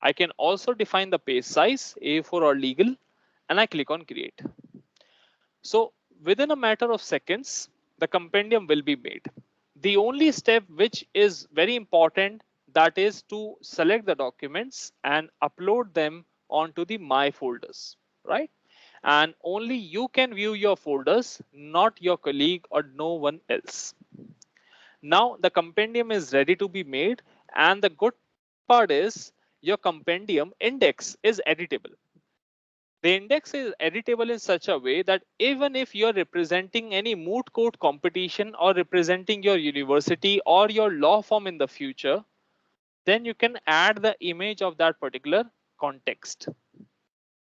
I can also define the page size, A4 or legal, and I click on create. So within a matter of seconds, the compendium will be made. The only step which is very important, that is to select the documents and upload them onto the my folders, right? And only you can view your folders, not your colleague or no one else. Now the compendium is ready to be made, and the good part is your compendium index is editable. The index is editable in such a way that even if you're representing any moot court competition or representing your university or your law firm in the future, then you can add the image of that particular context.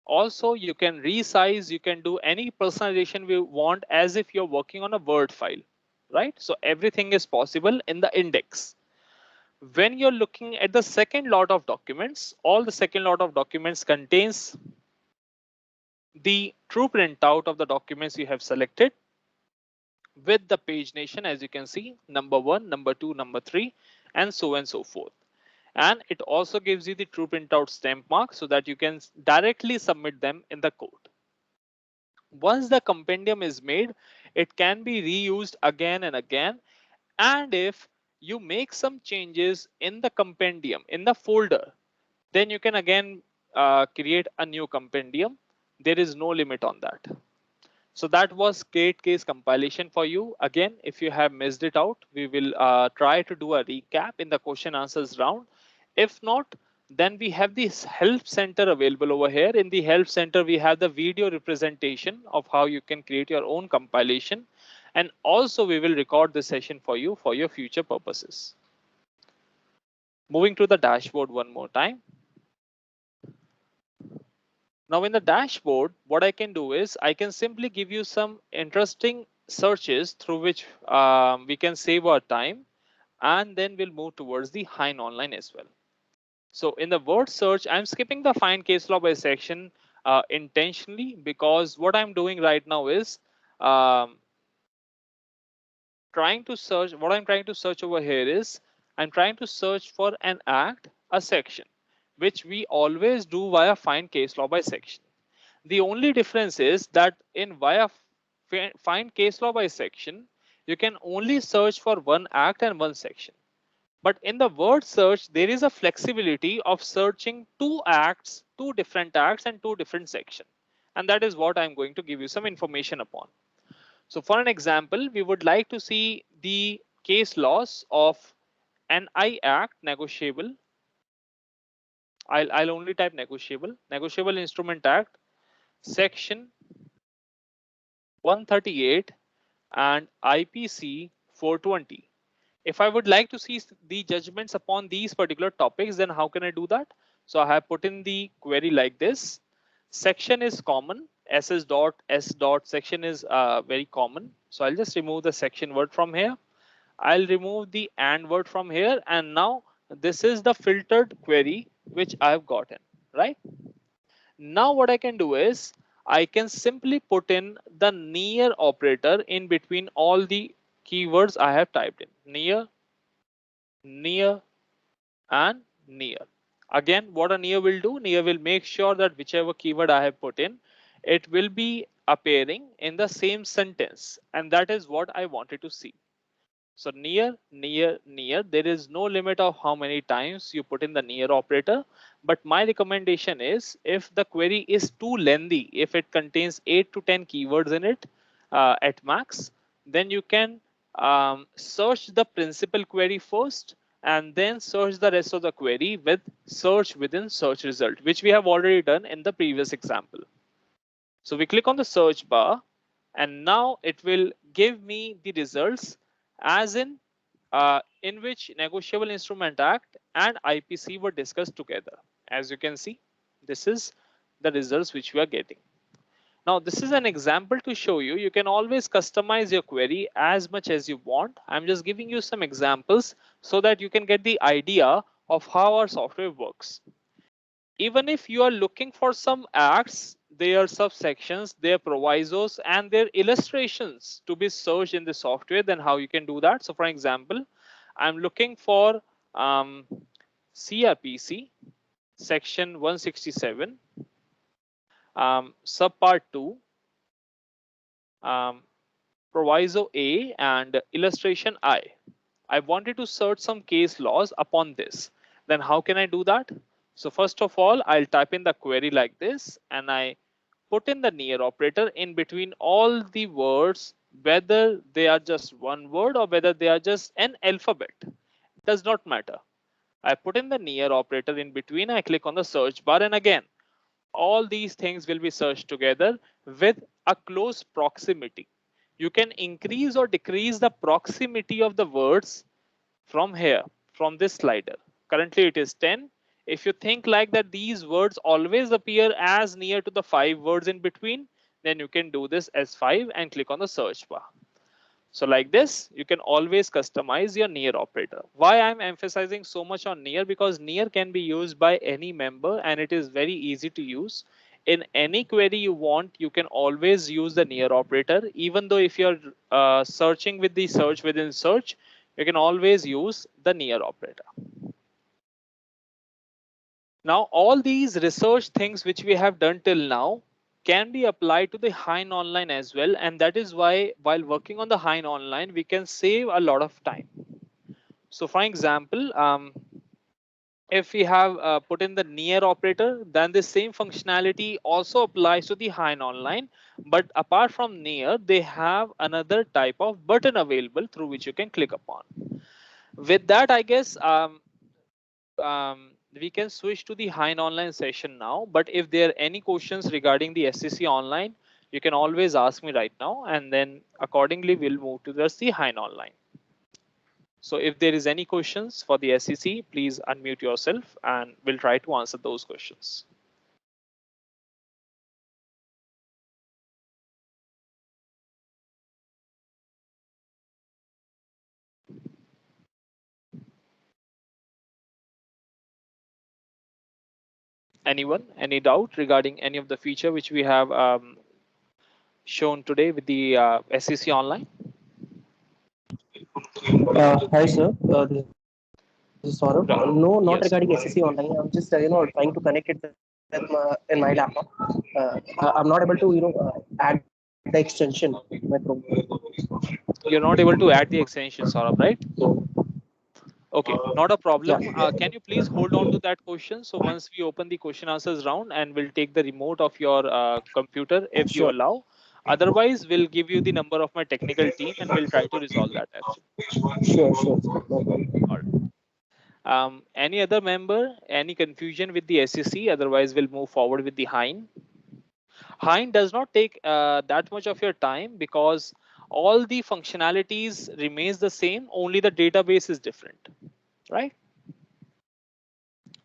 Also, you can resize, you can do any personalization we want as if you're working on a Word file, right? So everything is possible in the index. When you're looking at the second lot of documents, all the second lot of documents contains the true printout of the documents you have selected with the page nation, as you can see, number 1, number 2, number 3, and so on and so forth. And it also gives you the true printout stamp mark so that you can directly submit them in the court. Once the compendium is made, it can be reused again and again. And if you make some changes in the compendium, in the folder, then you can again create a new compendium. There is no limit on that. So that was great case compilation for you. Again, if you have missed it out, we will try to do a recap in the question answers round. If not, then we have this help center available over here. In the help center, we have the video representation of how you can create your own compilation. And also we will record this session for you for your future purposes. Moving to the dashboard one more time. Now in the dashboard, what I can do is I can simply give you some interesting searches through which we can save our time, and then we'll move towards the Hein Online as well. So in the word search, I'm skipping the find case law by section intentionally, because what I'm doing right now is trying to search. What I'm trying to search over here is I'm trying to search for an act, a section, which we always do via find case law by section. The only difference is that in via find case law by section, you can only search for one act and one section. But in the word search, there is a flexibility of searching two acts, two different acts and two different sections. And that is what I'm going to give you some information upon. So for an example, we would like to see the case laws of an I act negotiable. I'll only type negotiable instrument act, section 138 and IPC 420. If I would like to see the judgments upon these particular topics, then how can I do that? So I have put in the query like this. Section is common. SS dot S dot section is very common. So I'll just remove the section word from here. I'll remove the and word from here. And now this is the filtered query which I've gotten, right? Now what I can do is I can simply put in the near operator in between all the keywords I have typed in. Near, near, and near. Again, what a near will do, near will make sure that whichever keyword I have put in, it will be appearing in the same sentence. And that is what I wanted to see. So near, near, near, there is no limit of how many times you put in the near operator. But my recommendation is if the query is too lengthy, if it contains 8 to 10 keywords in it at max, then you can search the principal query first and then search the rest of the query with search within search result, which we have already done in the previous example. So we click on the search bar and now it will give me the results as in which negotiable instrument act and IPC were discussed together. As you can see, this is the results which we are getting. Now this is an example to show you, you can always customize your query as much as you want. I'm just giving you some examples so that you can get the idea of how our software works. Even if you are looking for some acts, their subsections, their provisos, and their illustrations to be searched in the software, then how you can do that. So for example, I'm looking for CRPC section 167, subpart 2, proviso A and illustration I. I wanted to search some case laws upon this. Then how can I do that? So first of all, I'll type in the query like this and I put in the near operator in between all the words, whether they are just one word or whether they are just an alphabet. It does not matter. I put in the near operator in between, I click on the search bar, and again, all these things will be searched together with a close proximity. You can increase or decrease the proximity of the words from here, from this slider. Currently it is 10. If you think like that these words always appear as near to the 5 words in between, then you can do this as 5 and click on the search bar. So like this, you can always customize your near operator. Why I'm emphasizing so much on near? Because near can be used by any member and it is very easy to use. In any query you want, you can always use the near operator. Even though if you're searching with the search within search, you can always use the near operator. Now, all these research things which we have done till now can be applied to the Hein Online as well. And that is why while working on the Hein Online, we can save a lot of time. So for example, if we have put in the near operator, then the same functionality also applies to the Hein Online. But apart from near, they have another type of button available through which you can click upon. With that, I guess we can switch to the Hein Online session now. But if there are any questions regarding the SCC Online, you can always ask me right now, and then accordingly we'll move to the Hein Online. So if there is any questions for the SCC, please unmute yourself and we'll try to answer those questions. Anyone, any doubt regarding any of the feature which we have shown today with the SCC Online? Hi, sir. This is Saurabh. No, not Yes. regarding SSC online. I'm just trying to connect it with in my laptop. I'm not able to add the extension in my Chrome. You're not able to add the extension, Saurabh, right? Okay, not a Yeah. problem. Can you please hold on to that question? So once we open the question answers round, and we'll take the remote of your computer if you Sure. allow. Otherwise, we'll give you the number of my technical team and we'll try to resolve that actually. Sure. Sure. No problem. All right. Any other member? Any confusion with the SEC? Otherwise, we'll move forward with the Hein. Hein does not take that much of your time because all the functionalities remains the same. Only the database is different, right?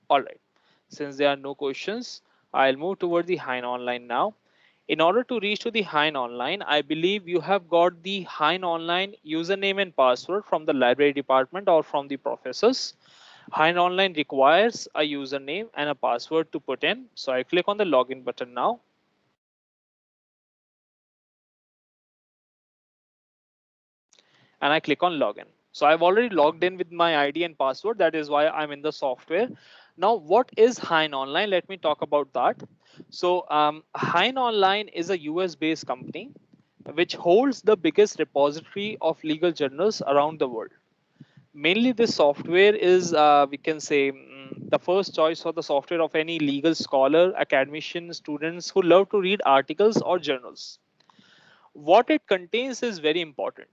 All right. Since there are no questions, I'll move toward the Hein Online now. In order to reach to the Hein Online, I believe you have got the Hein Online username and password from the library department or from the professors. Hein Online requires a username and a password to put in. So I click on the login button now. And I click on login. So I've already logged in with my ID and password. That is why I'm in the software. Now, what is Hein Online? Let me talk about that. So Hein Online is a US based company which holds the biggest repository of legal journals around the world. Mainly this software is, we can say, the first choice for the software of any legal scholar, academician, students who love to read articles or journals. What it contains is very important.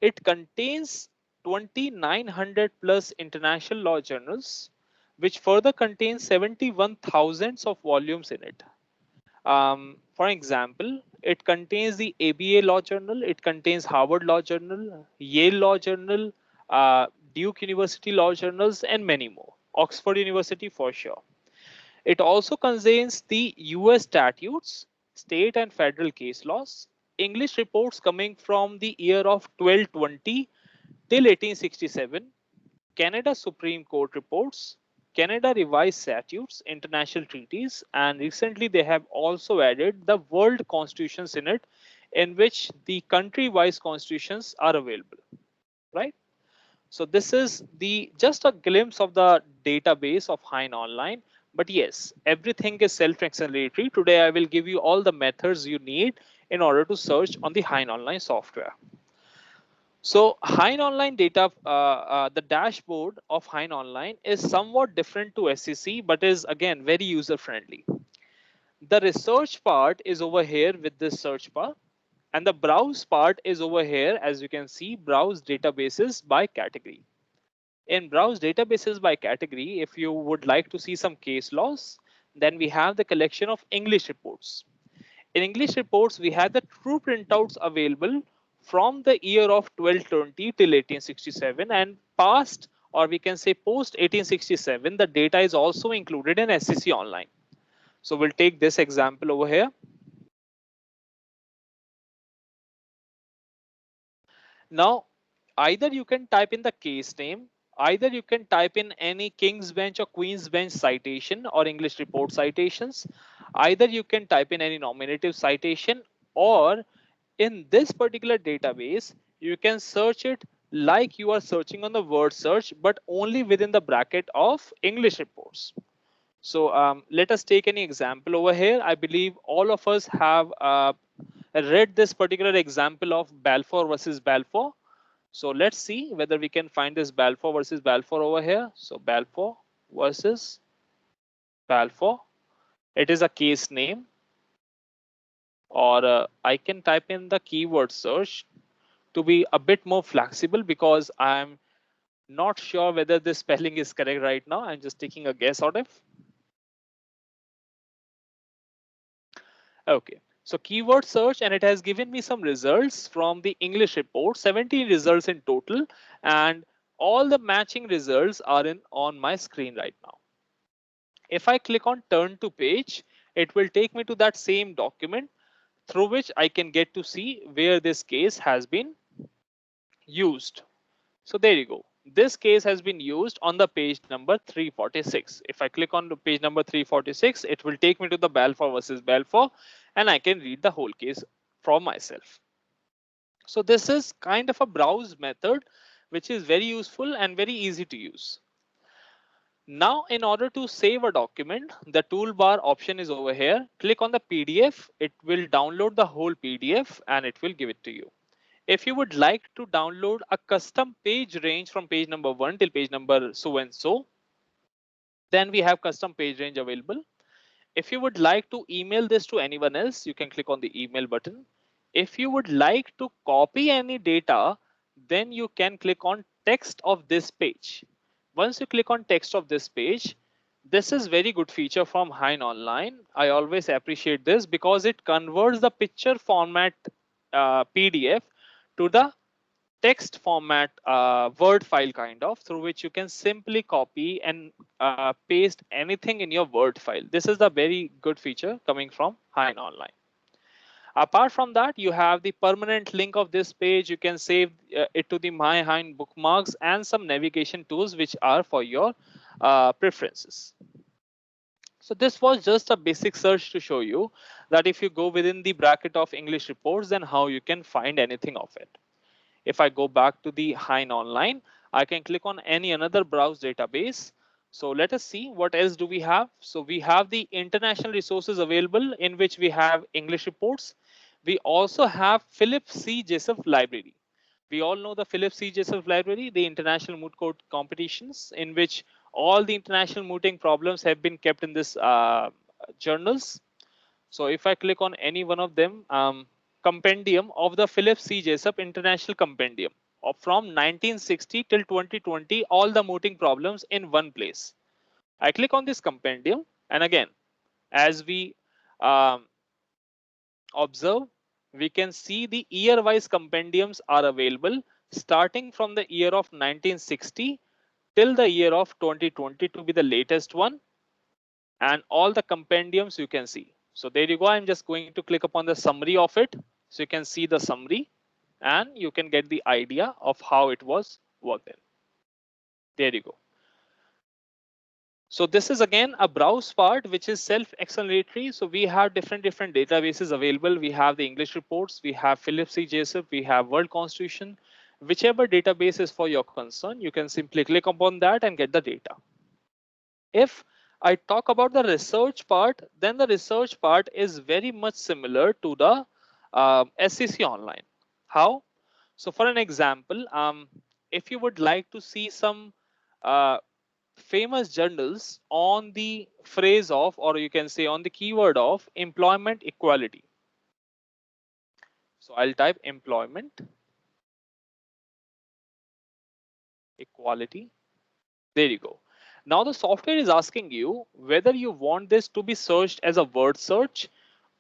It contains 2,900 plus international law journals, which further contains 71,000 of volumes in it. For example, it contains the ABA Law Journal, it contains Harvard Law Journal, Yale Law Journal, Duke University Law Journals, and many more. Oxford University for sure. It also contains the US statutes, state and federal case laws, English reports coming from the year of 1220 till 1867, Canada Supreme Court reports, Canada revised statutes, international treaties, and recently they have also added the world constitutions in it, in which the country-wise constitutions are available, right? So this is the just a glimpse of the database of Hein Online. But yes, everything is self-explanatory. Today I will give you all the methods you need in order to search on the Hein Online software. So Hein Online data, the dashboard of Hein Online is somewhat different to SCC, but is again very user friendly. The research part is over here with this search bar, and the browse part is over here. As you can see, browse databases by category. In browse databases by category, if you would like to see some case laws, then we have the collection of English reports. In English reports, we have the true printouts available from the year of 1220 till 1867, and past, or we can say post 1867, the data is also included in SCC Online. So we'll take this example over here. Now, either you can type in the case name, either you can type in any King's Bench or Queen's Bench citation or English report citations, either you can type in any nominative citation, or in this particular database, you can search it like you are searching on the word search, but only within the bracket of English reports. So let us take any example over here. I believe all of us have read this particular example of Balfour versus Balfour. So let's see whether we can find this Balfour versus Balfour over here. So Balfour versus Balfour. It is a case name. or I can type in the keyword search to be a bit more flexible because I'm not sure whether the spelling is correct right now. I'm just taking a guess out of. Okay, so keyword search, and it has given me some results from the English report, 17 results in total, and all the matching results are in on my screen right now. If I click on turn to page, it will take me to that same document through which I can get to see where this case has been used. So there you go. This case has been used on the page number 346. If I click on the page number 346, it will take me to the Balfour versus Balfour, and I can read the whole case from myself. So this is kind of a browse method, which is very useful and very easy to use. Now, in order to save a document, the toolbar option is over here. Click on the PDF. It will download the whole PDF and it will give it to you. If you would like to download a custom page range from page number 1 till page number so and so, then we have custom page range available. If you would like to email this to anyone else, you can click on the email button. If you would like to copy any data, then you can click on text of this page. Once you click on text of this page, this is very good feature from Hein Online. I always appreciate this because it converts the picture format PDF to the text format Word file kind of, through which you can simply copy and paste anything in your Word file. This is the very good feature coming from Hein Online. Apart from that, you have the permanent link of this page. You can save it to the My Hein bookmarks and some navigation tools which are for your preferences. So this was just a basic search to show you that if you go within the bracket of English reports, then how you can find anything of it. If I go back to the Hein Online, I can click on any another browse database. So let us see what else do we have. So we have the international resources available in which we have English reports. We also have Philip C. Jessup Library. We all know the Philip C. Jessup Library, the international moot court competitions in which all the international mooting problems have been kept in this journals. So if I click on any one of them, compendium of the Philip C. Jessup International Compendium from 1960 till 2020, all the mooting problems in one place. I click on this compendium, and again, as we observe, we can see the year-wise compendiums are available starting from the year of 1960 till the year of 2020 to be the latest one, and all the compendiums you can see. So there you go. I'm just going to click upon the summary of it. So you can see the summary and you can get the idea of how it was worked in. There you go. So this is again a browse part, which is self-explanatory. So we have different databases available. We have the English reports, we have Philip C. Jessup, we have World Constitution. Whichever database is for your concern, you can simply click upon that and get the data. If I talk about the research part, then the research part is very much similar to the SCC Online. How? So for an example, if you would like to see some famous journals on the phrase of, or you can say on the keyword of employment equality. So I'll type employment equality. There you go. Now the software is asking you whether you want this to be searched as a word search,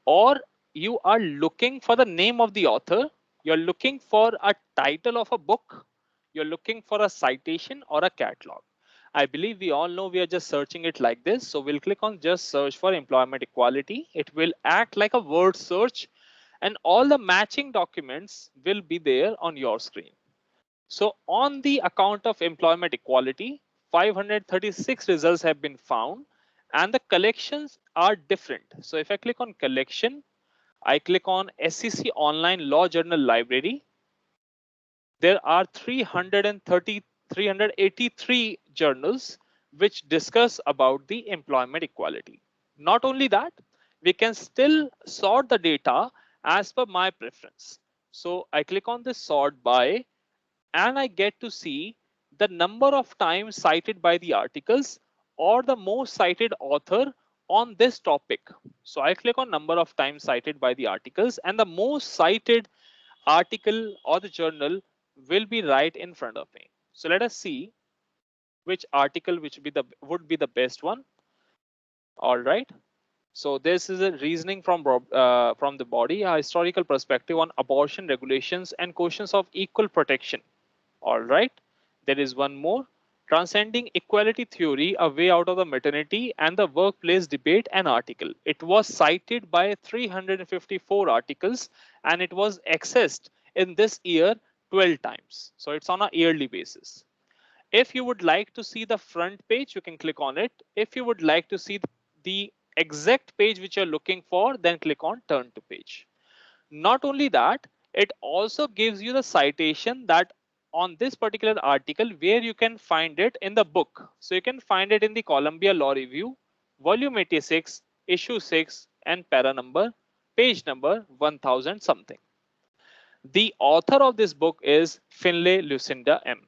or you are looking for the name of the author, you're looking for a title of a book, you're looking for a citation or a catalog. I believe we all know we are just searching it like this. So we'll click on just search for employment equality. It will act like a word search and all the matching documents will be there on your screen. So on the account of employment equality, 536 results have been found and the collections are different. So if I click on collection, I click on SCC Online Law Journal Library. There are 383 journals which discuss about the employment equality. Not only that, we can still sort the data as per my preference. So I click on this sort by, and I get to see the number of times cited by the articles or the most cited author on this topic. So I click on number of times cited by the articles, and the most cited article or the journal will be right in front of me. So let us see which article would be the best one. All right. So this is a reasoning from the body, a historical perspective on abortion regulations and questions of equal protection. All right. There is one more. Transcending Equality Theory, a way out of the maternity and the workplace debate, an article. It was cited by 354 articles and it was accessed in this year 12 times. So it's on a yearly basis. If you would like to see the front page, you can click on it. If you would like to see the exact page which you're looking for, then click on turn to page. Not only that, it also gives you the citation that on this particular article where you can find it in the book. So you can find it in the Columbia Law Review, volume 86, issue 6, and para number, page number 1000 something. The author of this book is Finlay Lucinda M.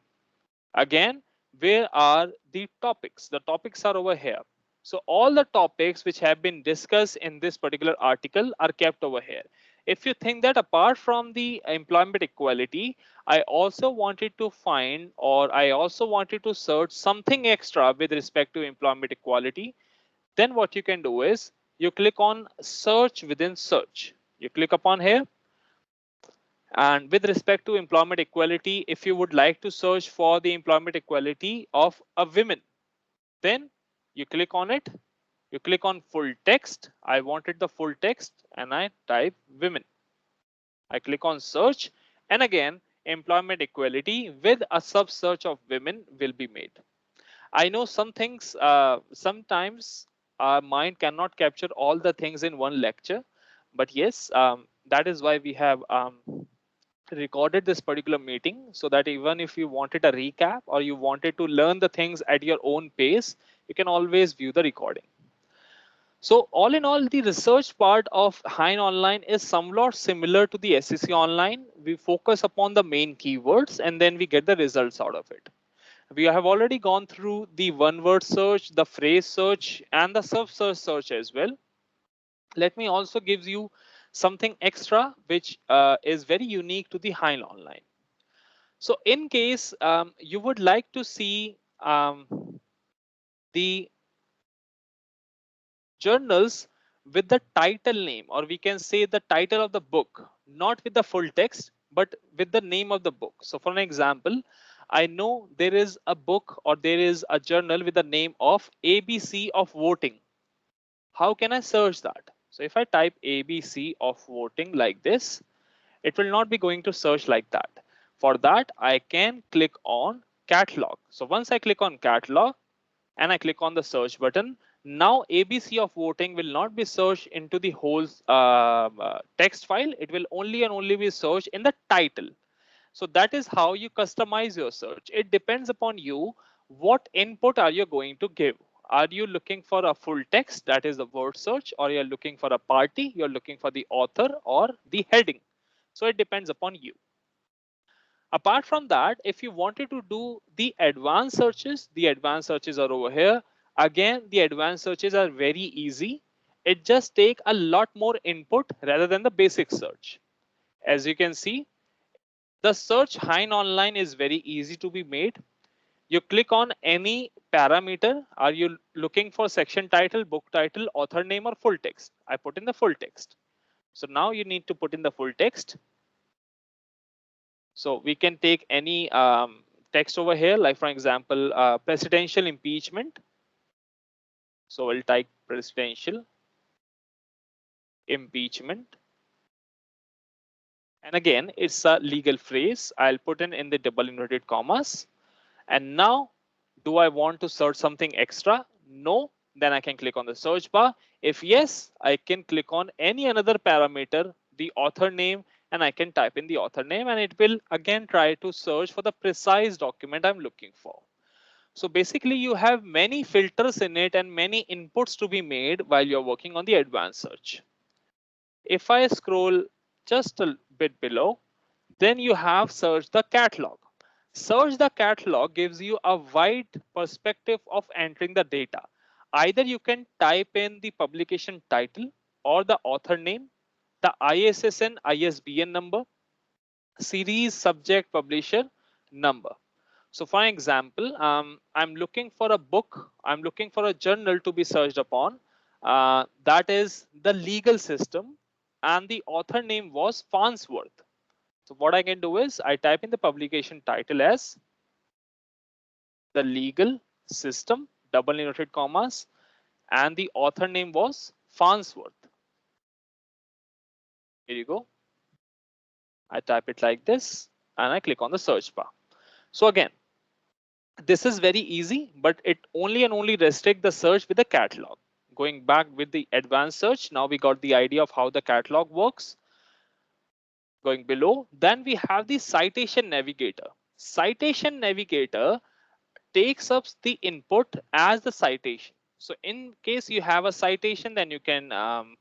Again, where are the topics? The topics are over here. So all the topics which have been discussed in this particular article are kept over here. If you think that apart from the employment equality, I also wanted to find, or I also wanted to search something extra with respect to employment equality, then what you can do is you click on search within search. You click upon here. And with respect to employment equality, if you would like to search for the employment equality of a woman, then you click on it. You click on full text. I wanted the full text and I type women. I click on search, and again, employment equality with a sub search of women will be made. I know some things, sometimes our mind cannot capture all the things in one lecture, but yes, that is why we have recorded this particular meeting, so that even if you wanted a recap or you wanted to learn the things at your own pace, you can always view the recording. So all in all, the research part of Hein Online is somewhat similar to the SEC Online. We focus upon the main keywords and then we get the results out of it. We have already gone through the one word search, the phrase search, and the sub search as well. Let me also give you something extra which is very unique to the Hein Online. So in case you would like to see the journals with the title name, or we can say the title of the book, not with the full text, but with the name of the book. So for an example, I know there is a book or there is a journal with the name of ABC of voting. How can I search that? So if I type ABC of voting like this, it will not be going to search like that. For that, I can click on catalog. So once I click on catalog and I click on the search button, now ABC of voting will not be searched into the whole text file. It will only and only be searched in the title. So that is how you customize your search. It depends upon you. What input are you going to give? Are you looking for a full text, that is the word search, or you're looking for a party, you're looking for the author or the heading? So it depends upon you. Apart from that, if you wanted to do the advanced searches are over here. Again, the advanced searches are very easy. It just takes a lot more input rather than the basic search. As you can see, the search Hein Online is very easy to be made. You click on any parameter. Are you looking for section title, book title, author name, or full text? I put in the full text. So now you need to put in the full text. So we can take any text over here, like for example, presidential impeachment. So we'll type presidential impeachment. And again, it's a legal phrase. I'll put in the double inverted commas. And now, do I want to search something extra? No. Then I can click on the search bar. If yes, I can click on any another parameter, the author name, and I can type in the author name, and it will again try to search for the precise document I'm looking for. So basically, you have many filters in it and many inputs to be made while you're working on the advanced search. If I scroll just a bit below, then you have search the catalog. Search the catalog gives you a wide perspective of entering the data. Either you can type in the publication title or the author name, the ISSN ISBN number, series, subject, publisher, number. So for example, I'm looking for a book, I'm looking for a journal to be searched upon. That is the legal system, and the author name was Farnsworth. So what I can do is I type in the publication title as the legal system, double inverted commas, and the author name was Farnsworth. Here you go. I type it like this and I click on the search bar. So again, this is very easy, but it only and only restrict the search with the catalog. Going back with the advanced search, now we got the idea of how the catalog works. Going below, then we have the citation navigator. Citation navigator takes up the input as the citation. So in case you have a citation, then you can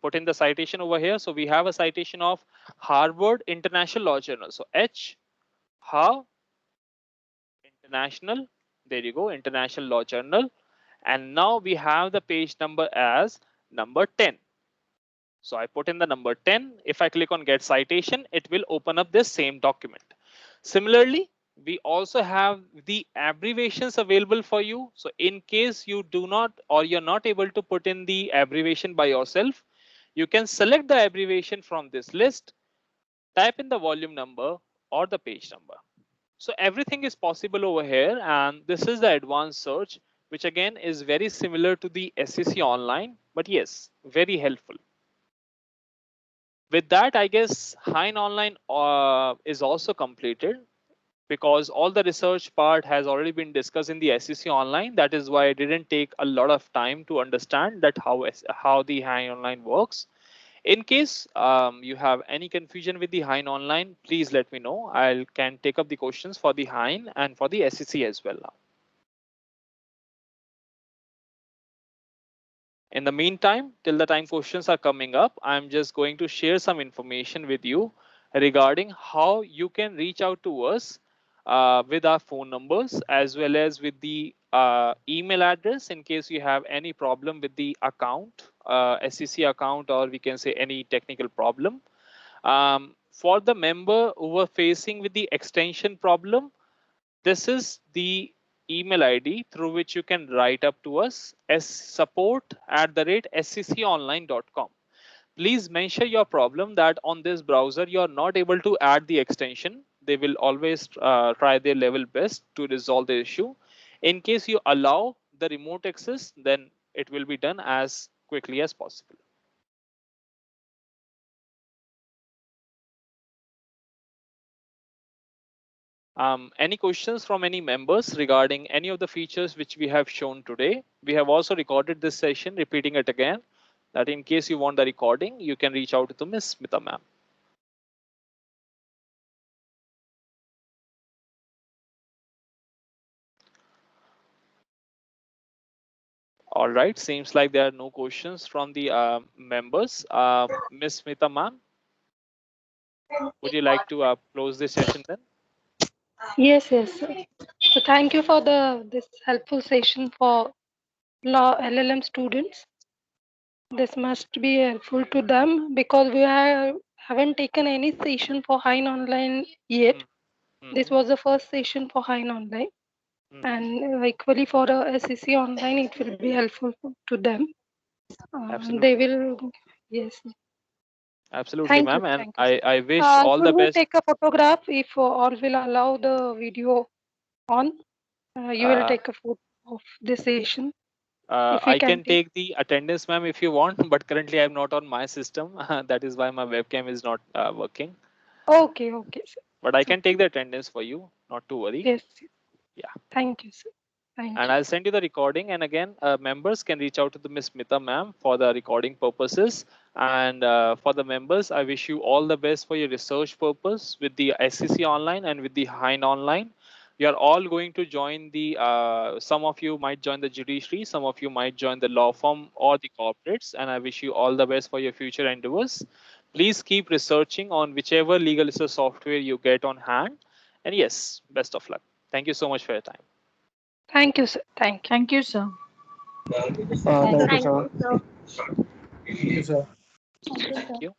put in the citation over here. So we have a citation of Harvard International Law Journal. So H, H, International, there you go, International Law Journal. And now we have the page number as number 10. So I put in the number 10. If I click on get citation, it will open up this same document. Similarly, we also have the abbreviations available for you. So in case you do not, or you're not able to put in the abbreviation by yourself, you can select the abbreviation from this list, type in the volume number or the page number. So everything is possible over here, and this is the advanced search, which again is very similar to the SEC Online, but yes, very helpful. With that, I guess Hein Online is also completed, because all the research part has already been discussed in the SEC Online. That is why it didn't take a lot of time to understand that how the Hein Online works. In case you have any confusion with the Hein Online, please let me know. I can take up the questions for the Hein and for the SEC as well now. In the meantime, till the time questions are coming up, I'm just going to share some information with you regarding how you can reach out to us with our phone numbers as well as with the email address in case you have any problem with the account, SEC account, or we can say any technical problem. For the member who are facing with the extension problem, this is the email ID through which you can write up to us as support@secconline.com. Please mention your problem that on this browser you are not able to add the extension. They will always try their level best to resolve the issue. In case you allow the remote access, then it will be done as quickly as possible. Any questions from any members regarding any of the features which we have shown today? We have also recorded this session, repeating it again, that in case you want the recording, you can reach out to Ms. Smita ma'am. All right, seems like there are no questions from the members. Ms. Smita ma'am, would you like to close this session then? Yes, yes, sir. So thank you for this helpful session for law LLM students. This must be helpful to them because we haven't taken any session for Hein Online yet. This was the first session for Hein Online, and equally for SEC Online, it will be helpful to them. Absolutely. They will, yes. Absolutely, ma'am. And Thank you. I wish all the Should we best. take a photograph if all will allow the video on? You will take a photo of this session. If we I can take the attendance, ma'am, if you want, but currently I'm not on my system. That is why my webcam is not working. Okay, okay, sir. But I can take the attendance for you, not to worry. Yes. Yeah. Thank you, sir. Thank and you. I'll send you the recording. And again, members can reach out to the Miss Smita ma'am for the recording purposes. And for the members, I wish you all the best for your research purpose with the SEC Online and with the Hein Online. You are all going to join the, some of you might join the judiciary, some of you might join the law firm or the corporates. And I wish you all the best for your future endeavors. Please keep researching on whichever legal research software you get on hand. And yes, best of luck. Thank you so much for your time. Thank you, sir. Thank you. Thank you, sir. Thank you, Thank sir. you, sir. Thank you, sir. Thank you.